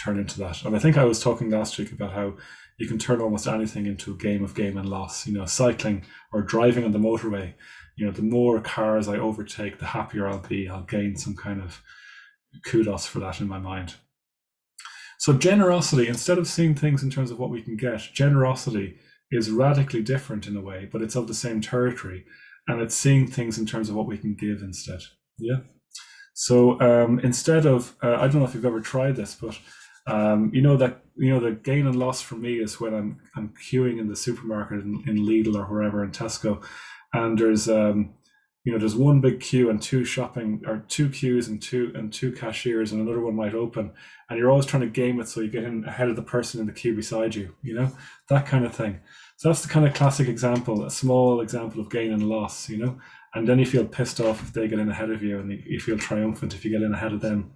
into that. And I think I was talking last week about how you can turn almost anything into a game of gain and loss. Cycling or driving on the motorway. The more cars I overtake, the happier I'll be. I'll gain some kind of kudos for that in my mind. So generosity, instead of seeing things in terms of what we can get, generosity is radically different in a way, but it's of the same territory. And it's seeing things in terms of what we can give instead. Yeah. So instead of, I don't know if you've ever tried this, but the gain and loss for me is when I'm queuing in the supermarket in Lidl or wherever, in Tesco, and there's one big queue and two queues and two cashiers, and another one might open, and you're always trying to game it so you get in ahead of the person in the queue beside you. That kind of thing. So that's the kind of classic example, a small example of gain and loss. And then you feel pissed off if they get in ahead of you, and you feel triumphant if you get in ahead of them.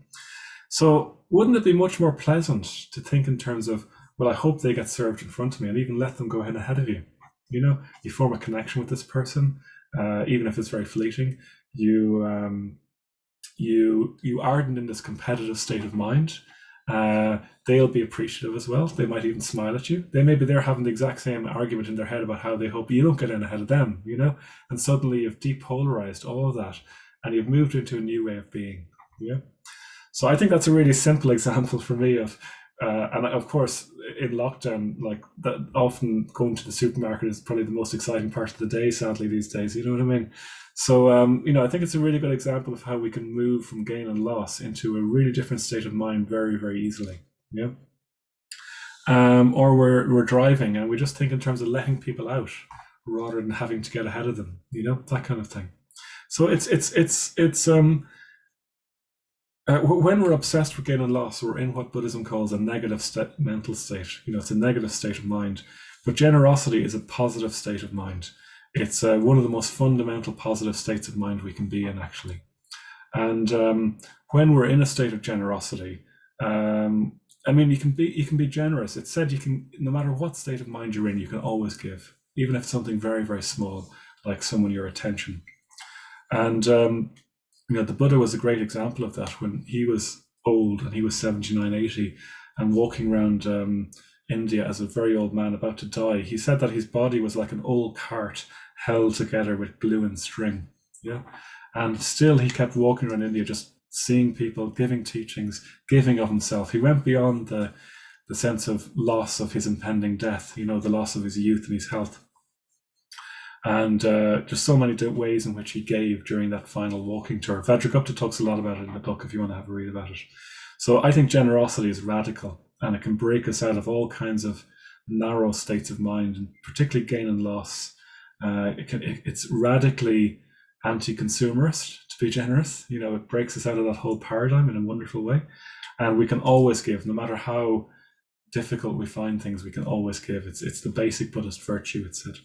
So wouldn't it be much more pleasant to think in terms of, well, I hope they get served in front of me, and even let them go ahead of you. You form a connection with this person, even if it's very fleeting. You aren't in this competitive state of mind. They'll be appreciative as well. They might even smile at you. Maybe they're having the exact same argument in their head about how they hope you don't get in ahead of them, and suddenly you've depolarized all of that and you've moved into a new way of being. So I think that's a really simple example for me of and of course in lockdown, like that, often going to the supermarket is probably the most exciting part of the day, sadly, these days. You know what I mean? So I think it's a really good example of how we can move from gain and loss into a really different state of mind very, very easily. Or we're driving and we just think in terms of letting people out rather than having to get ahead of them, that kind of thing. So it's when we're obsessed with gain and loss, we're in what Buddhism calls a negative mental state. It's a negative state of mind. But generosity is a positive state of mind. It's one of the most fundamental positive states of mind we can be in, actually. And when we're in a state of generosity, you can be generous. It's said you can, no matter what state of mind you're in, you can always give, even if it's something very, very small, like someone your attention. And the Buddha was a great example of that when he was old and he was 79, 80 and walking around India as a very old man about to die. He said that his body was like an old cart held together with glue and string. And still he kept walking around India, just seeing people, giving teachings, giving of himself. He went beyond the sense of loss of his impending death, the loss of his youth and his health. And just so many ways in which he gave during that final walking tour. Vajrashura talks a lot about it in the book if you want to have a read about it. So I think generosity is radical, and it can break us out of all kinds of narrow states of mind, and particularly gain and loss. It's radically anti-consumerist to be generous. It breaks us out of that whole paradigm in a wonderful way. And we can always give, no matter how difficult we find things, we can always give. It's the basic Buddhist virtue, it's said.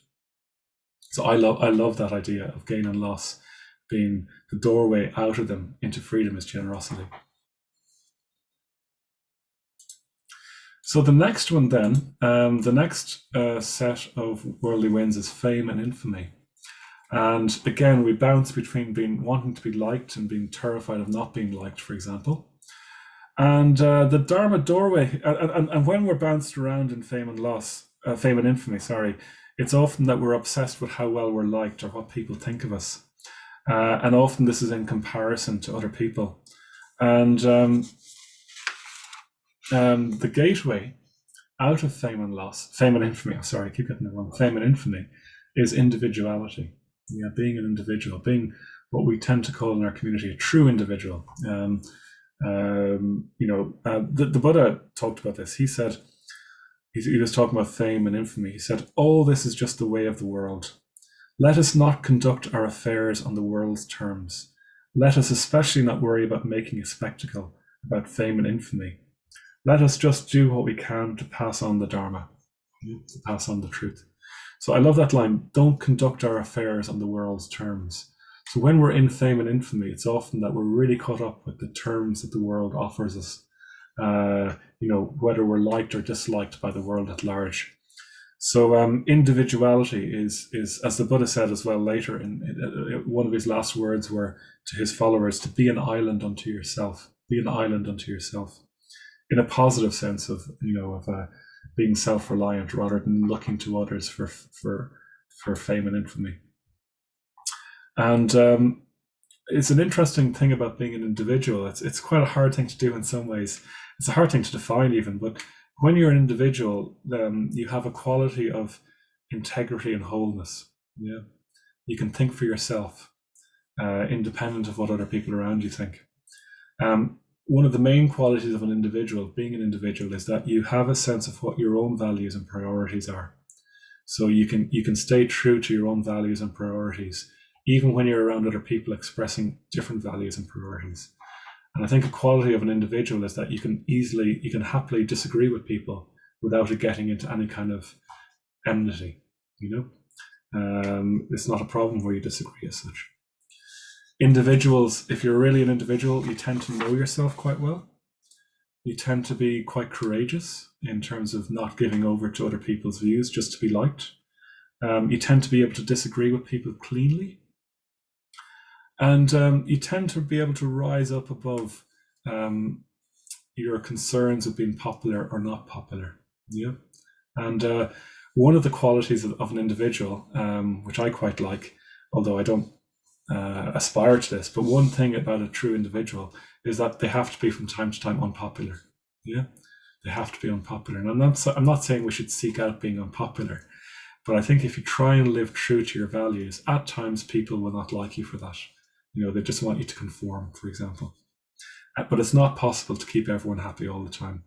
So I love that idea of gain and loss being the doorway out of them into freedom is generosity. So the next one then, the next set of worldly winds is fame and infamy. And again, we bounce between wanting to be liked and being terrified of not being liked, for example. And the Dharma doorway, and when we're bounced around in fame and infamy, it's often that we're obsessed with how well we're liked or what people think of us. And often this is in comparison to other people. And the gateway out of fame and infamy, I keep getting it wrong, fame and infamy is individuality. Being an individual, being what we tend to call in our community a true individual. The Buddha talked about this. He said, he was talking about fame and infamy. He said, all this is just the way of the world. Let us not conduct our affairs on the world's terms. Let us especially not worry about making a spectacle about fame and infamy. Let us just do what we can to pass on the Dharma, to pass on the truth. So I love that line, don't conduct our affairs on the world's terms. So when we're in fame and infamy, it's often that we're really caught up with the terms that the world offers us, whether we're liked or disliked by the world at large. So individuality is, as the Buddha said as well later, in one of his last words were to his followers, to be an island unto yourself. Be an island unto yourself, in a positive sense of being self-reliant rather than looking to others for fame and infamy. And it's an interesting thing about being an individual. It's quite a hard thing to do in some ways. It's a hard thing to define even, but when you're an individual, you have a quality of integrity and wholeness. You can think for yourself, independent of what other people around you think. One of the main qualities of an individual, being an individual, is that you have a sense of what your own values and priorities are. So you can stay true to your own values and priorities, even when you're around other people expressing different values and priorities. And I think a quality of an individual is that you can happily disagree with people without it getting into any kind of enmity. It's not a problem where you disagree as such. Individuals, if you're really an individual, you tend to know yourself quite well. You tend to be quite courageous in terms of not giving over to other people's views just to be liked. You tend to be able to disagree with people cleanly. And you tend to be able to rise up above your concerns of being popular or not popular. Yeah. And one of the qualities of an individual, which I quite like, although I don't aspire to this, but one thing about a true individual is that they have to be from time to time unpopular. Yeah. They have to be unpopular. And I'm not saying we should seek out being unpopular, but I think if you try and live true to your values, at times people will not like you for that. They just want you to conform, for example. But it's not possible to keep everyone happy all the time.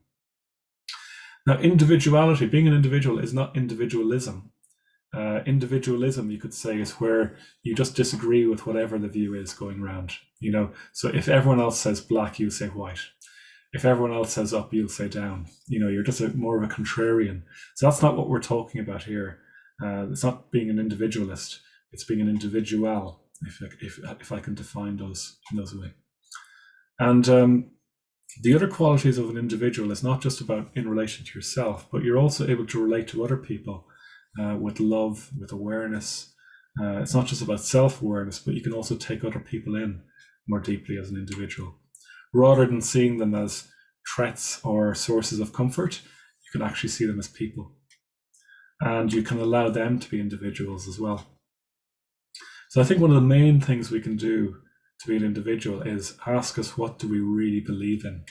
Now, individuality, being an individual, is not individualism. Individualism, you could say, is where you just disagree with whatever the view is going around. So if everyone else says black, you say white. If everyone else says up, you'll say down. You're just more of a contrarian. So that's not what we're talking about here. It's not being an individualist. It's being an individual, if I can define those in those way. And the other qualities of an individual is not just about in relation to yourself, but you're also able to relate to other people with love, with awareness. It's not just about self-awareness, but you can also take other people in more deeply as an individual. Rather than seeing them as threats or sources of comfort, you can actually see them as people. And you can allow them to be individuals as well. So I think one of the main things we can do to be an individual is ask us, what do we really believe in?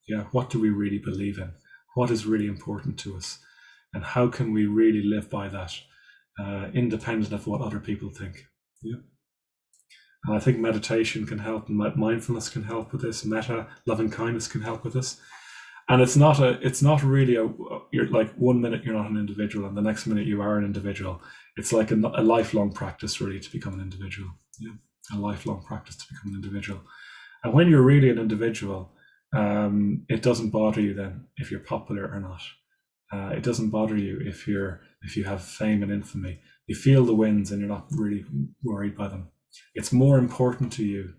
Yeah, what do we really believe in? What is really important to us? And how can we really live by that, independent of what other people think? Yeah. And I think meditation can help, and mindfulness can help with this. Metta, loving kindness can help with this. And it's not really you're like 1 minute you're not an individual and the next minute you are an individual. It's like a lifelong practice really to become an individual. Yeah. A lifelong practice to become an individual. And when you're really an individual, it doesn't bother you then if you're popular or not. It doesn't bother you if you have fame and infamy. You feel the winds and you're not really worried by them. It's more important to you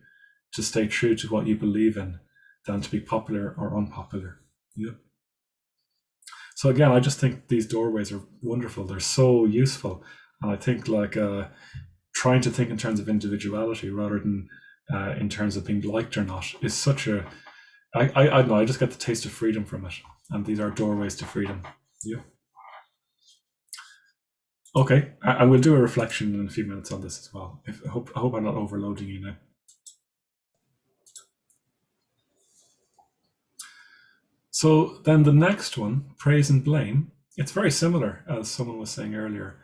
to stay true to what you believe in than to be popular or unpopular. Yeah. So again, I just think these doorways are wonderful. They're so useful. And I think trying to think in terms of individuality rather than in terms of being liked or not is such a, I don't know, I just get the taste of freedom from it. And these are doorways to freedom. Yeah. Okay, I will do a reflection in a few minutes on this as well. I hope I'm not overloading you now. So then the next one, praise and blame, it's very similar, as someone was saying earlier,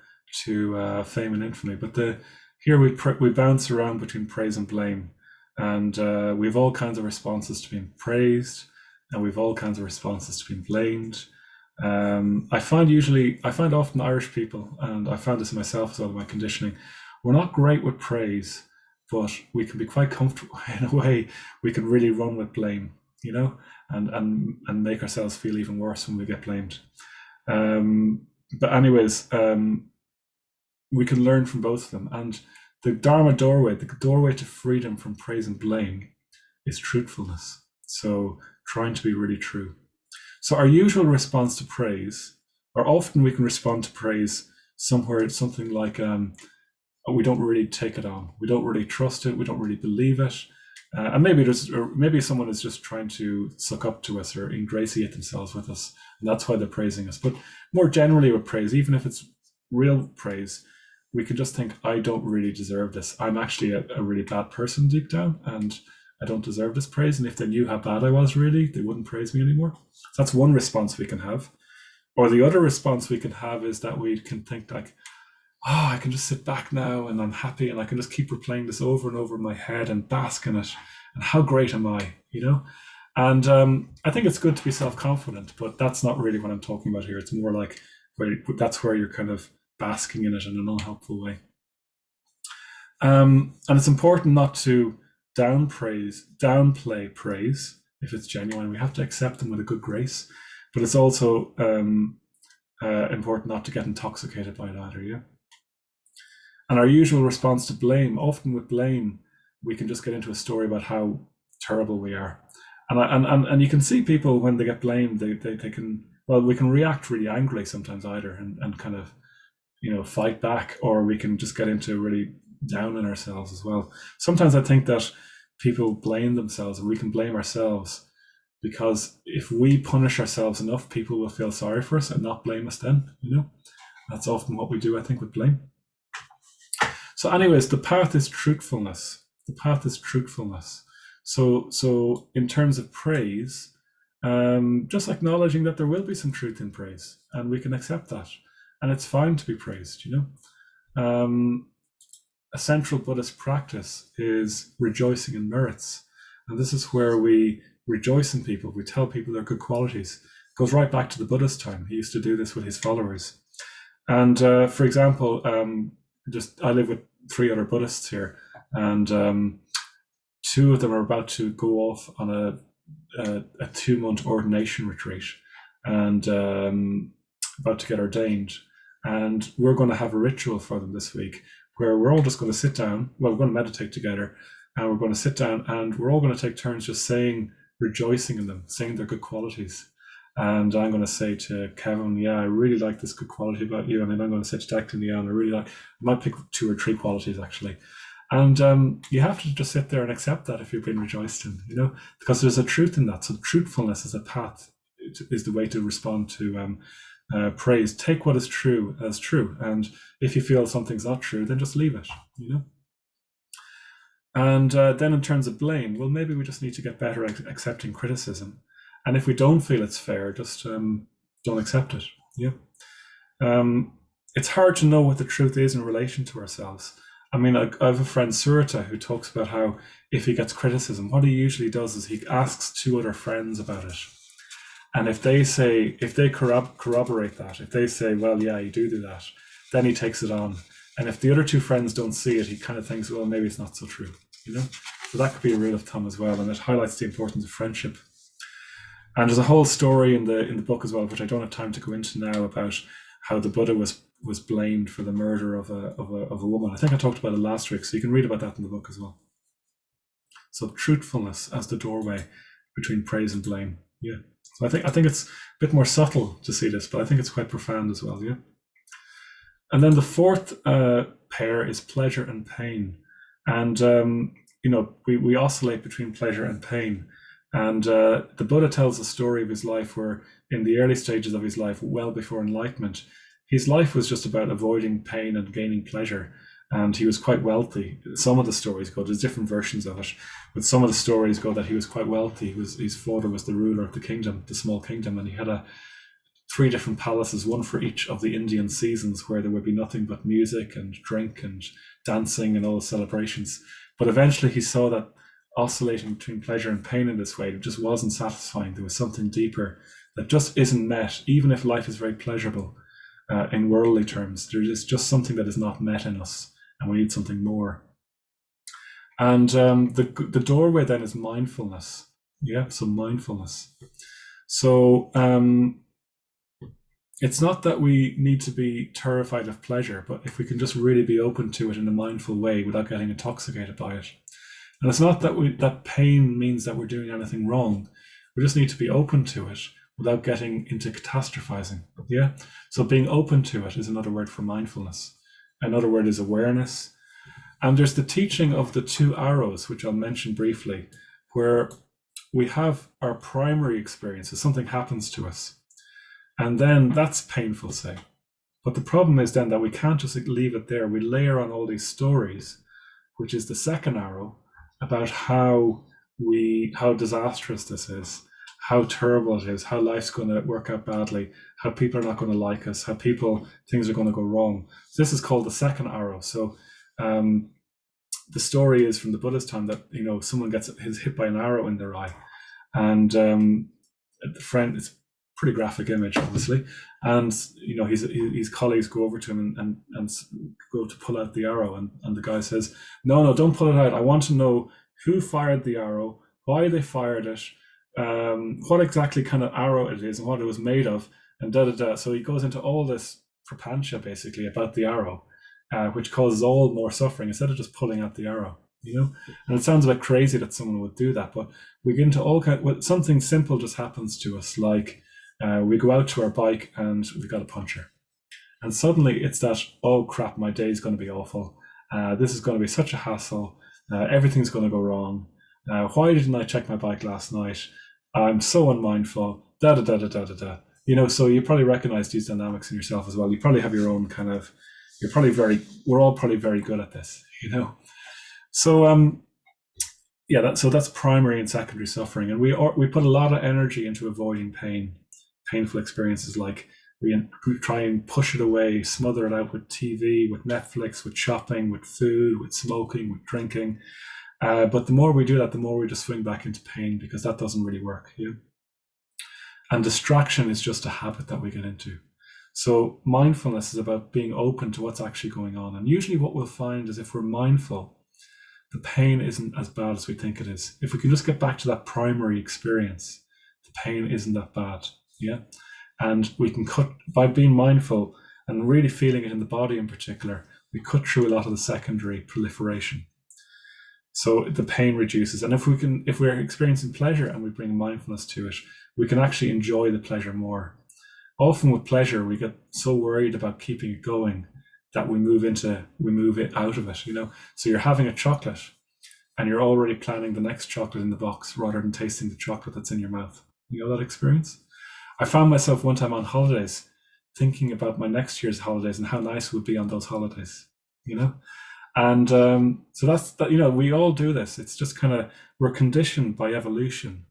to fame and infamy. But here we bounce around between praise and blame, and we have all kinds of responses to being praised, and we have all kinds of responses to being blamed. I find often Irish people, and I found this in myself as well in my conditioning, we're not great with praise, but we can be quite comfortable in a way. We can really run with blame, and make ourselves feel even worse when we get blamed. But anyways, we can learn from both of them. And the Dharma doorway, the doorway to freedom from praise and blame, is truthfulness. So trying to be really true. So our usual response to praise, or often we can respond to praise something like, we don't really take it on. We don't really trust it. We don't really believe it. And maybe someone is just trying to suck up to us or ingratiate themselves with us, and that's why they're praising us. But more generally with praise, even if it's real praise, we can just think, I don't really deserve this. I'm actually a really bad person deep down, and I don't deserve this praise. And if they knew how bad I was really, they wouldn't praise me anymore. So that's one response we can have. Or the other response we can have is that we can think like, I can just sit back now and I'm happy and I can just keep replaying this over and over in my head and bask in it. And how great am I, And I think it's good to be self-confident, but that's not really what I'm talking about here. It's more like that's where you're kind of basking in it in an unhelpful way. And it's important not to downplay praise if it's genuine. We have to accept them with a good grace, but it's also important not to get intoxicated by it either, yeah? And our usual response to blame, often with blame, we can just get into a story about how terrible we are. And you can see people when they get blamed, they can, well, we can react really angrily sometimes either, and kind of, fight back, or we can just get into really down on ourselves as well. Sometimes I think that people blame themselves, and we can blame ourselves, because if we punish ourselves enough, people will feel sorry for us and not blame us then. That's often what we do, I think, with blame. So anyways, the path is truthfulness. The path is truthfulness. So in terms of praise, just acknowledging that there will be some truth in praise, and we can accept that, and it's fine to be praised. A central Buddhist practice is rejoicing in merits, and this is where we rejoice in people. We tell people their good qualities. It goes right back to the Buddha's time. He used to do this with his followers. And for example, I live with 3 other Buddhists here, and 2 of them are about to go off on a 2-month ordination retreat, and about to get ordained. And we're going to have a ritual for them this week where we're all just going to sit down. Well, we're going to meditate together, and we're going to sit down, and we're all going to take turns just rejoicing in them, saying their good qualities. And I'm going to say to Kevin, yeah, I really like this good quality about you. And then I'm going to say to Declan, yeah, and I might pick 2 or 3 qualities actually. And you have to just sit there and accept that if you've been rejoiced in, because there's a truth in that. So truthfulness is a path, is the way to respond to praise. Take what is true as true. And if you feel something's not true, then just leave it, And then in terms of blame, well, maybe we just need to get better at accepting criticism. And if we don't feel it's fair, just don't accept it. It's hard to know what the truth is in relation to ourselves. I mean, I have a friend, Surita, who talks about how if he gets criticism, what he usually does is he asks 2 other friends about it. And if they corroborate that, if they say, well, yeah, you do that, then he takes it on. And if the other 2 friends don't see it, he kind of thinks, well, maybe it's not so true, So that could be a rule of thumb as well. And it highlights the importance of friendship. And there's a whole story in the book as well, which I don't have time to go into now, about how the Buddha was blamed for the murder of a woman. I think I talked about it last week, so you can read about that in the book as well. So truthfulness as the doorway between praise and blame. Yeah. So I think it's a bit more subtle to see this, but I think it's quite profound as well. Yeah. And then the 4th pair is pleasure and pain, and we oscillate between pleasure and pain. And the Buddha tells a story of his life where in the early stages of his life, well before enlightenment, his life was just about avoiding pain and gaining pleasure. And he was quite wealthy. Some of the stories go, there's different versions of it, but some of the stories go that he was quite wealthy. His father was the ruler of the kingdom, the small kingdom, and he had 3 different palaces, one for each of the Indian seasons, where there would be nothing but music and drink and dancing and all the celebrations. But eventually he saw that oscillating between pleasure and pain in this way, it just wasn't satisfying. There was something deeper that just isn't met, even if life is very pleasurable in worldly terms. There is just something that is not met in us, and we need something more. And the doorway then is mindfulness. Yeah, so mindfulness. So it's not that we need to be terrified of pleasure, but if we can just really be open to it in a mindful way without getting intoxicated by it. And it's not that pain means that we're doing anything wrong. We just need to be open to it without getting into catastrophizing. Yeah. So being open to it is another word for mindfulness. Another word is awareness. And there's the teaching of the 2 arrows, which I'll mention briefly, where we have our primary experiences, something happens to us. And then that's painful, say. But the problem is then that we can't just leave it there. We layer on all these stories, which is the 2nd arrow, about how disastrous this is, how terrible it is, how life's going to work out badly, how people are not going to like us, how things are going to go wrong. So this is called the 2nd arrow. So the story is from the Buddha's time that someone is hit by an arrow in their eye, and the friend, it's a pretty graphic image, obviously, and his colleagues go over to him and go to pull out the arrow, and the guy says, no, don't pull it out. I want to know who fired the arrow, why they fired it, what exactly kind of arrow it is and what it was made of, and da. So he goes into all this prapancha basically about the arrow, which causes all more suffering instead of just pulling out the arrow. And it sounds a bit crazy that someone would do that, but we get into all kind. Well, something simple just happens to us, like we go out to our bike and we got a puncture, and suddenly it's that, oh crap, my day's going to be awful. This is going to be such a hassle. Everything's going to go wrong. Why didn't I check my bike last night? I'm so unmindful. Da da da da da da da. So you probably recognize these dynamics in yourself as well. You probably have your own kind of. You're probably very. We're all probably very good at this. So so that's primary and secondary suffering, and we put a lot of energy into avoiding painful experiences. Like we try and push it away, smother it out with TV, with Netflix, with shopping, with food, with smoking, with drinking. But the more we do that, the more we just swing back into pain, because that doesn't really work. And distraction is just a habit that we get into. So mindfulness is about being open to what's actually going on. And usually what we'll find is if we're mindful, the pain isn't as bad as we think it is. If we can just get back to that primary experience, the pain isn't that bad. Yeah. And we can cut, by being mindful and really feeling it in the body in particular, we cut through a lot of the secondary proliferation. So the pain reduces. And if we're experiencing pleasure and we bring mindfulness to it, we can actually enjoy the pleasure more. Often with pleasure, we get so worried about keeping it going that we move it out of it, So you're having a chocolate and you're already planning the next chocolate in the box rather than tasting the chocolate that's in your mouth. You know that experience? I found myself one time on holidays thinking about my next year's holidays and how nice it would be on those holidays, And so that's that. We all do this. It's just kind of, we're conditioned by evolution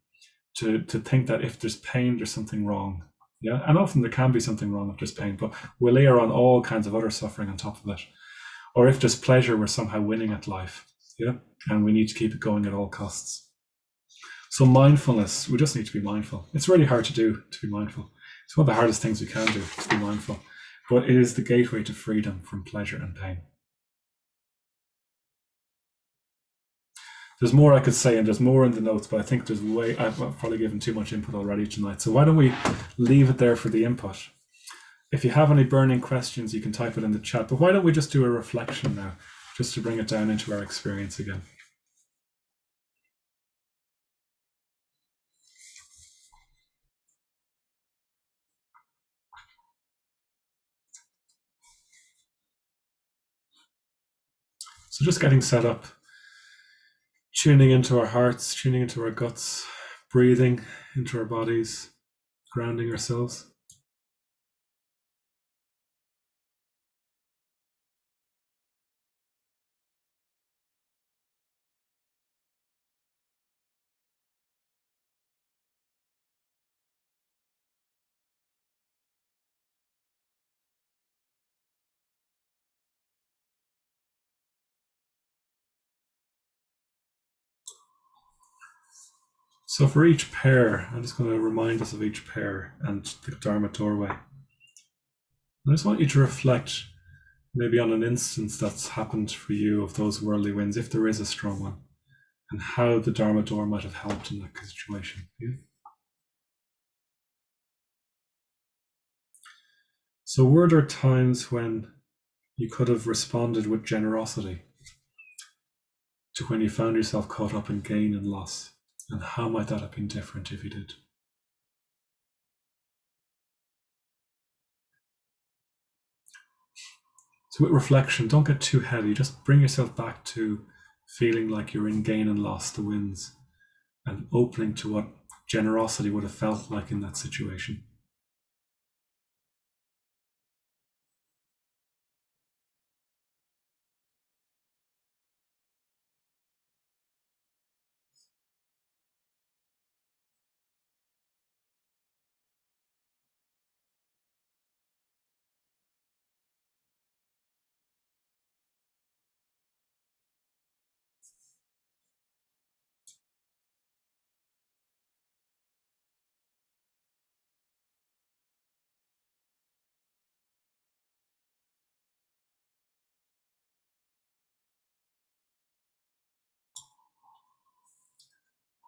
to think that if there's pain, there's something wrong. Yeah, and often there can be something wrong if there's pain, but we'll layer on all kinds of other suffering on top of it. Or if there's pleasure, we're somehow winning at life. Yeah, and we need to keep it going at all costs. So mindfulness, we just need to be mindful. It's really hard to do, to be mindful. It's one of the hardest things we can do, to be mindful. But it is the gateway to freedom from pleasure and pain. There's more I could say, and there's more in the notes, but I think I've probably given too much input already tonight. So why don't we leave it there for the input? If you have any burning questions, you can type it in the chat. But why don't we just do a reflection now, just to bring it down into our experience again? So just getting set up, tuning into our hearts, tuning into our guts, breathing into our bodies, grounding ourselves. So for each pair, I'm just going to remind us of each pair and the Dharma doorway. I just want you to reflect maybe on an instance that's happened for you of those worldly winds, if there is a strong one, and how the Dharma door might have helped in that situation. Yeah? So were there times when you could have responded with generosity to when you found yourself caught up in gain and loss? And how might that have been different if you did? So with reflection, don't get too heavy. Just bring yourself back to feeling like you're in gain and loss, the winds, and opening to what generosity would have felt like in that situation.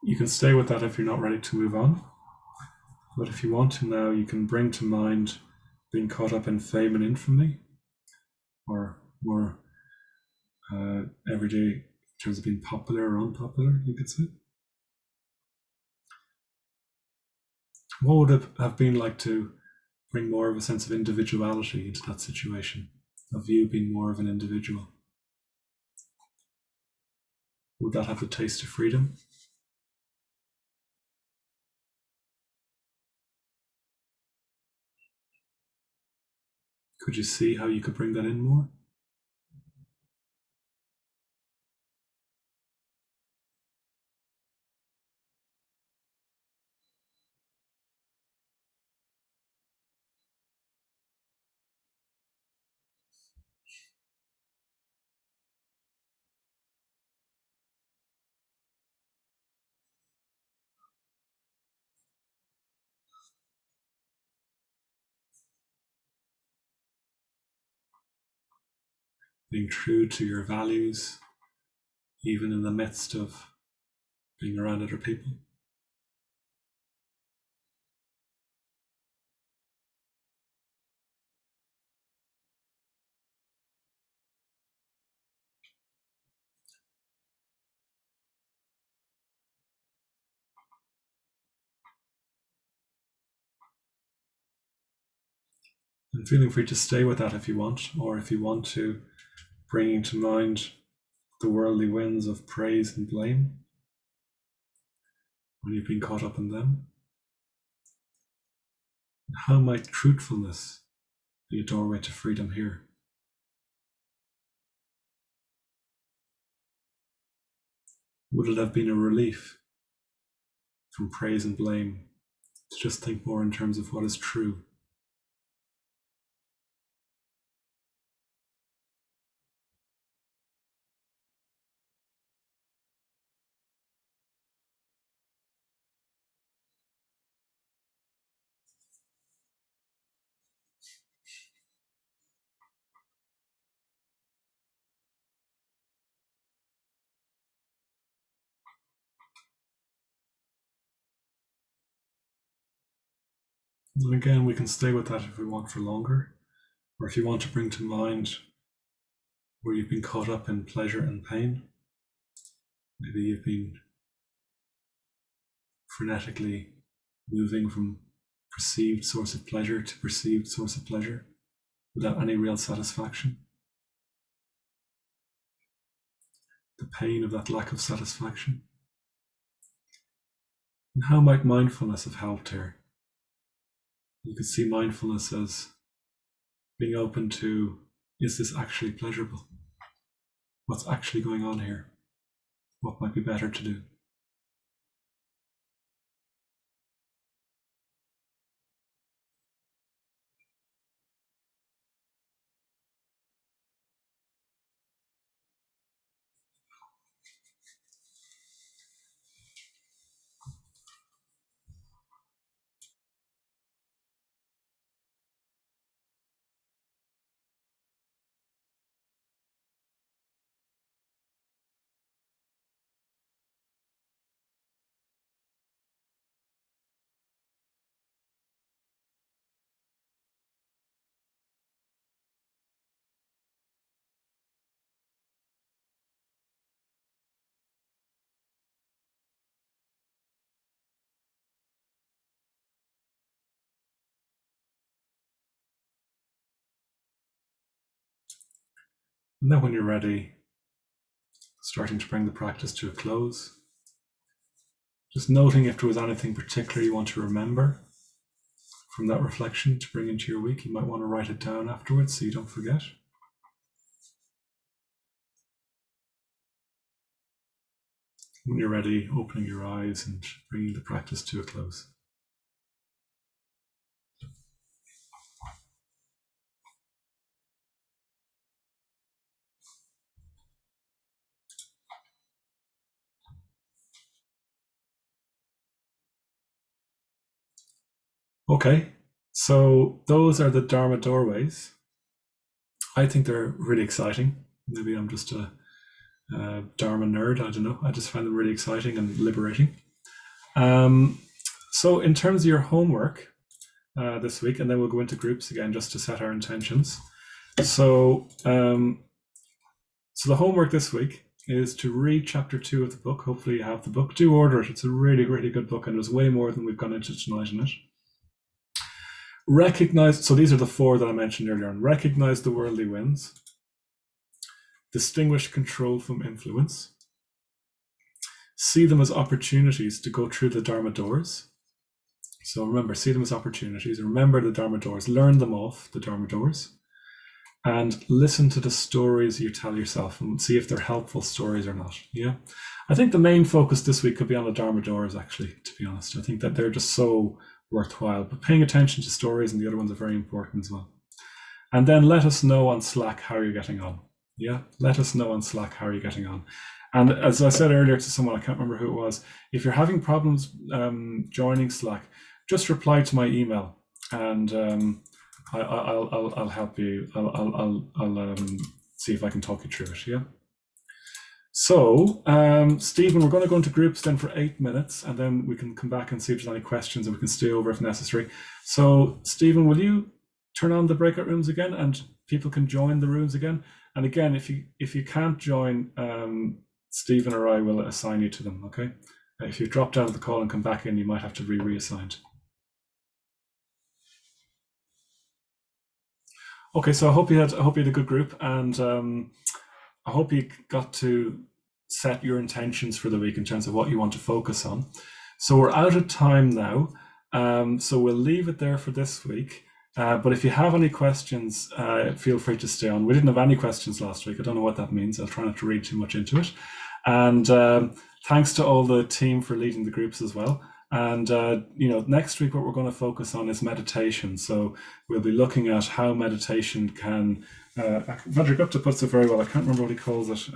You can stay with that if you're not ready to move on. But if you want to now, you can bring to mind being caught up in fame and infamy, or more everyday terms of being popular or unpopular, you could say. What would it have been like to bring more of a sense of individuality into that situation, of you being more of an individual? Would that have a taste of freedom? Could you see how you could bring that in more? Being true to your values, even in the midst of being around other people. And feeling free to stay with that if you want, or if you want to, bringing to mind the worldly winds of praise and blame when you've been caught up in them. How might truthfulness be a doorway to freedom here? Would it have been a relief from praise and blame to just think more in terms of what is true? And again, we can stay with that if we want for longer, or if you want to bring to mind where you've been caught up in pleasure and pain. Maybe you've been frenetically moving from perceived source of pleasure to perceived source of pleasure without any real satisfaction. The pain of that lack of satisfaction. And how might mindfulness have helped here? You could see mindfulness as being open to, is this actually pleasurable? What's actually going on here? What might be better to do? And then when you're ready, starting to bring the practice to a close, just noting if there was anything particular you want to remember from that reflection to bring into your week. You might want to write it down afterwards so you don't forget. When you're ready, opening your eyes and bringing the practice to a close. Okay, so those are the Dharma doorways. I think they're really exciting. Maybe I'm just a Dharma nerd, I don't know. I just find them really exciting and liberating. So in terms of your homework this week, and then we'll go into groups again just to set our intentions. So the homework this week is to read chapter 2 of the book. Hopefully you have the book. Do order it. It's a really, really good book, and there's way more than we've gone into tonight in it. Recognize, so these are the 4 that I mentioned earlier on. Recognize the worldly winds. Distinguish control from influence. See them as opportunities to go through the Dharma doors. So remember, see them as opportunities. Remember the Dharma doors. Learn them off the Dharma doors. And listen to the stories you tell yourself and see if they're helpful stories or not. Yeah. I think the main focus this week could be on the Dharma doors, actually, to be honest. I think that they're just so worthwhile. But paying attention to stories and the other ones are very important as well. And then let us know on Slack how you're getting on. Yeah. Let us know on Slack how you're getting on. And as I said earlier to someone, I can't remember who it was, if you're having problems joining Slack, just reply to my email, and I'll help you. I'll see if I can talk you through it. Yeah. So, Stephen, we're going to go into groups then for 8 minutes, and then we can come back and see if there's any questions, and we can stay over if necessary. So, Stephen, will you turn on the breakout rooms again, and people can join the rooms again? And again, if you can't join, Stephen or I will assign you to them. Okay. If you dropped out of the call and come back in, you might have to be reassigned. Okay, so I hope you had a good group, and I hope you got to set your intentions for the week in terms of what you want to focus on. So we're out of time now, so we'll leave it there for this week. But if you have any questions, feel free to stay on. We didn't have any questions last week. I don't know what that means. I'll try not to read too much into it. And thanks to all the team for leading the groups as well. And next week what we're going to focus on is meditation. So we'll be looking at how meditation can. Roger Gupta puts it very well. I can't remember what he calls it.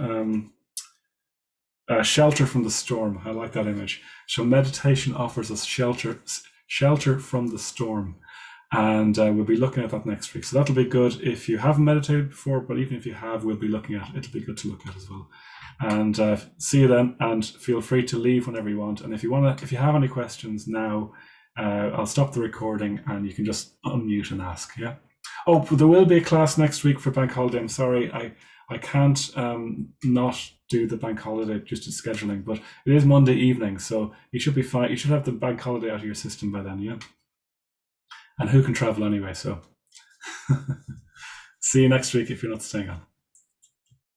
Shelter from the storm. I like that image. So meditation offers us shelter from the storm. And we'll be looking at that next week. So that'll be good if you haven't meditated before, but even if you have, we'll be looking at it. It'll be good to look at as well. And see you then, and feel free to leave whenever you want. And if you have any questions now, I'll stop the recording and you can just unmute and ask. Yeah. Oh, there will be a class next week for bank holiday. I'm sorry, I can't not do the bank holiday just to scheduling, but it is Monday evening, so you should be fine. You should have the bank holiday out of your system by then. Yeah. And who can travel anyway? So see you next week if you're not staying on.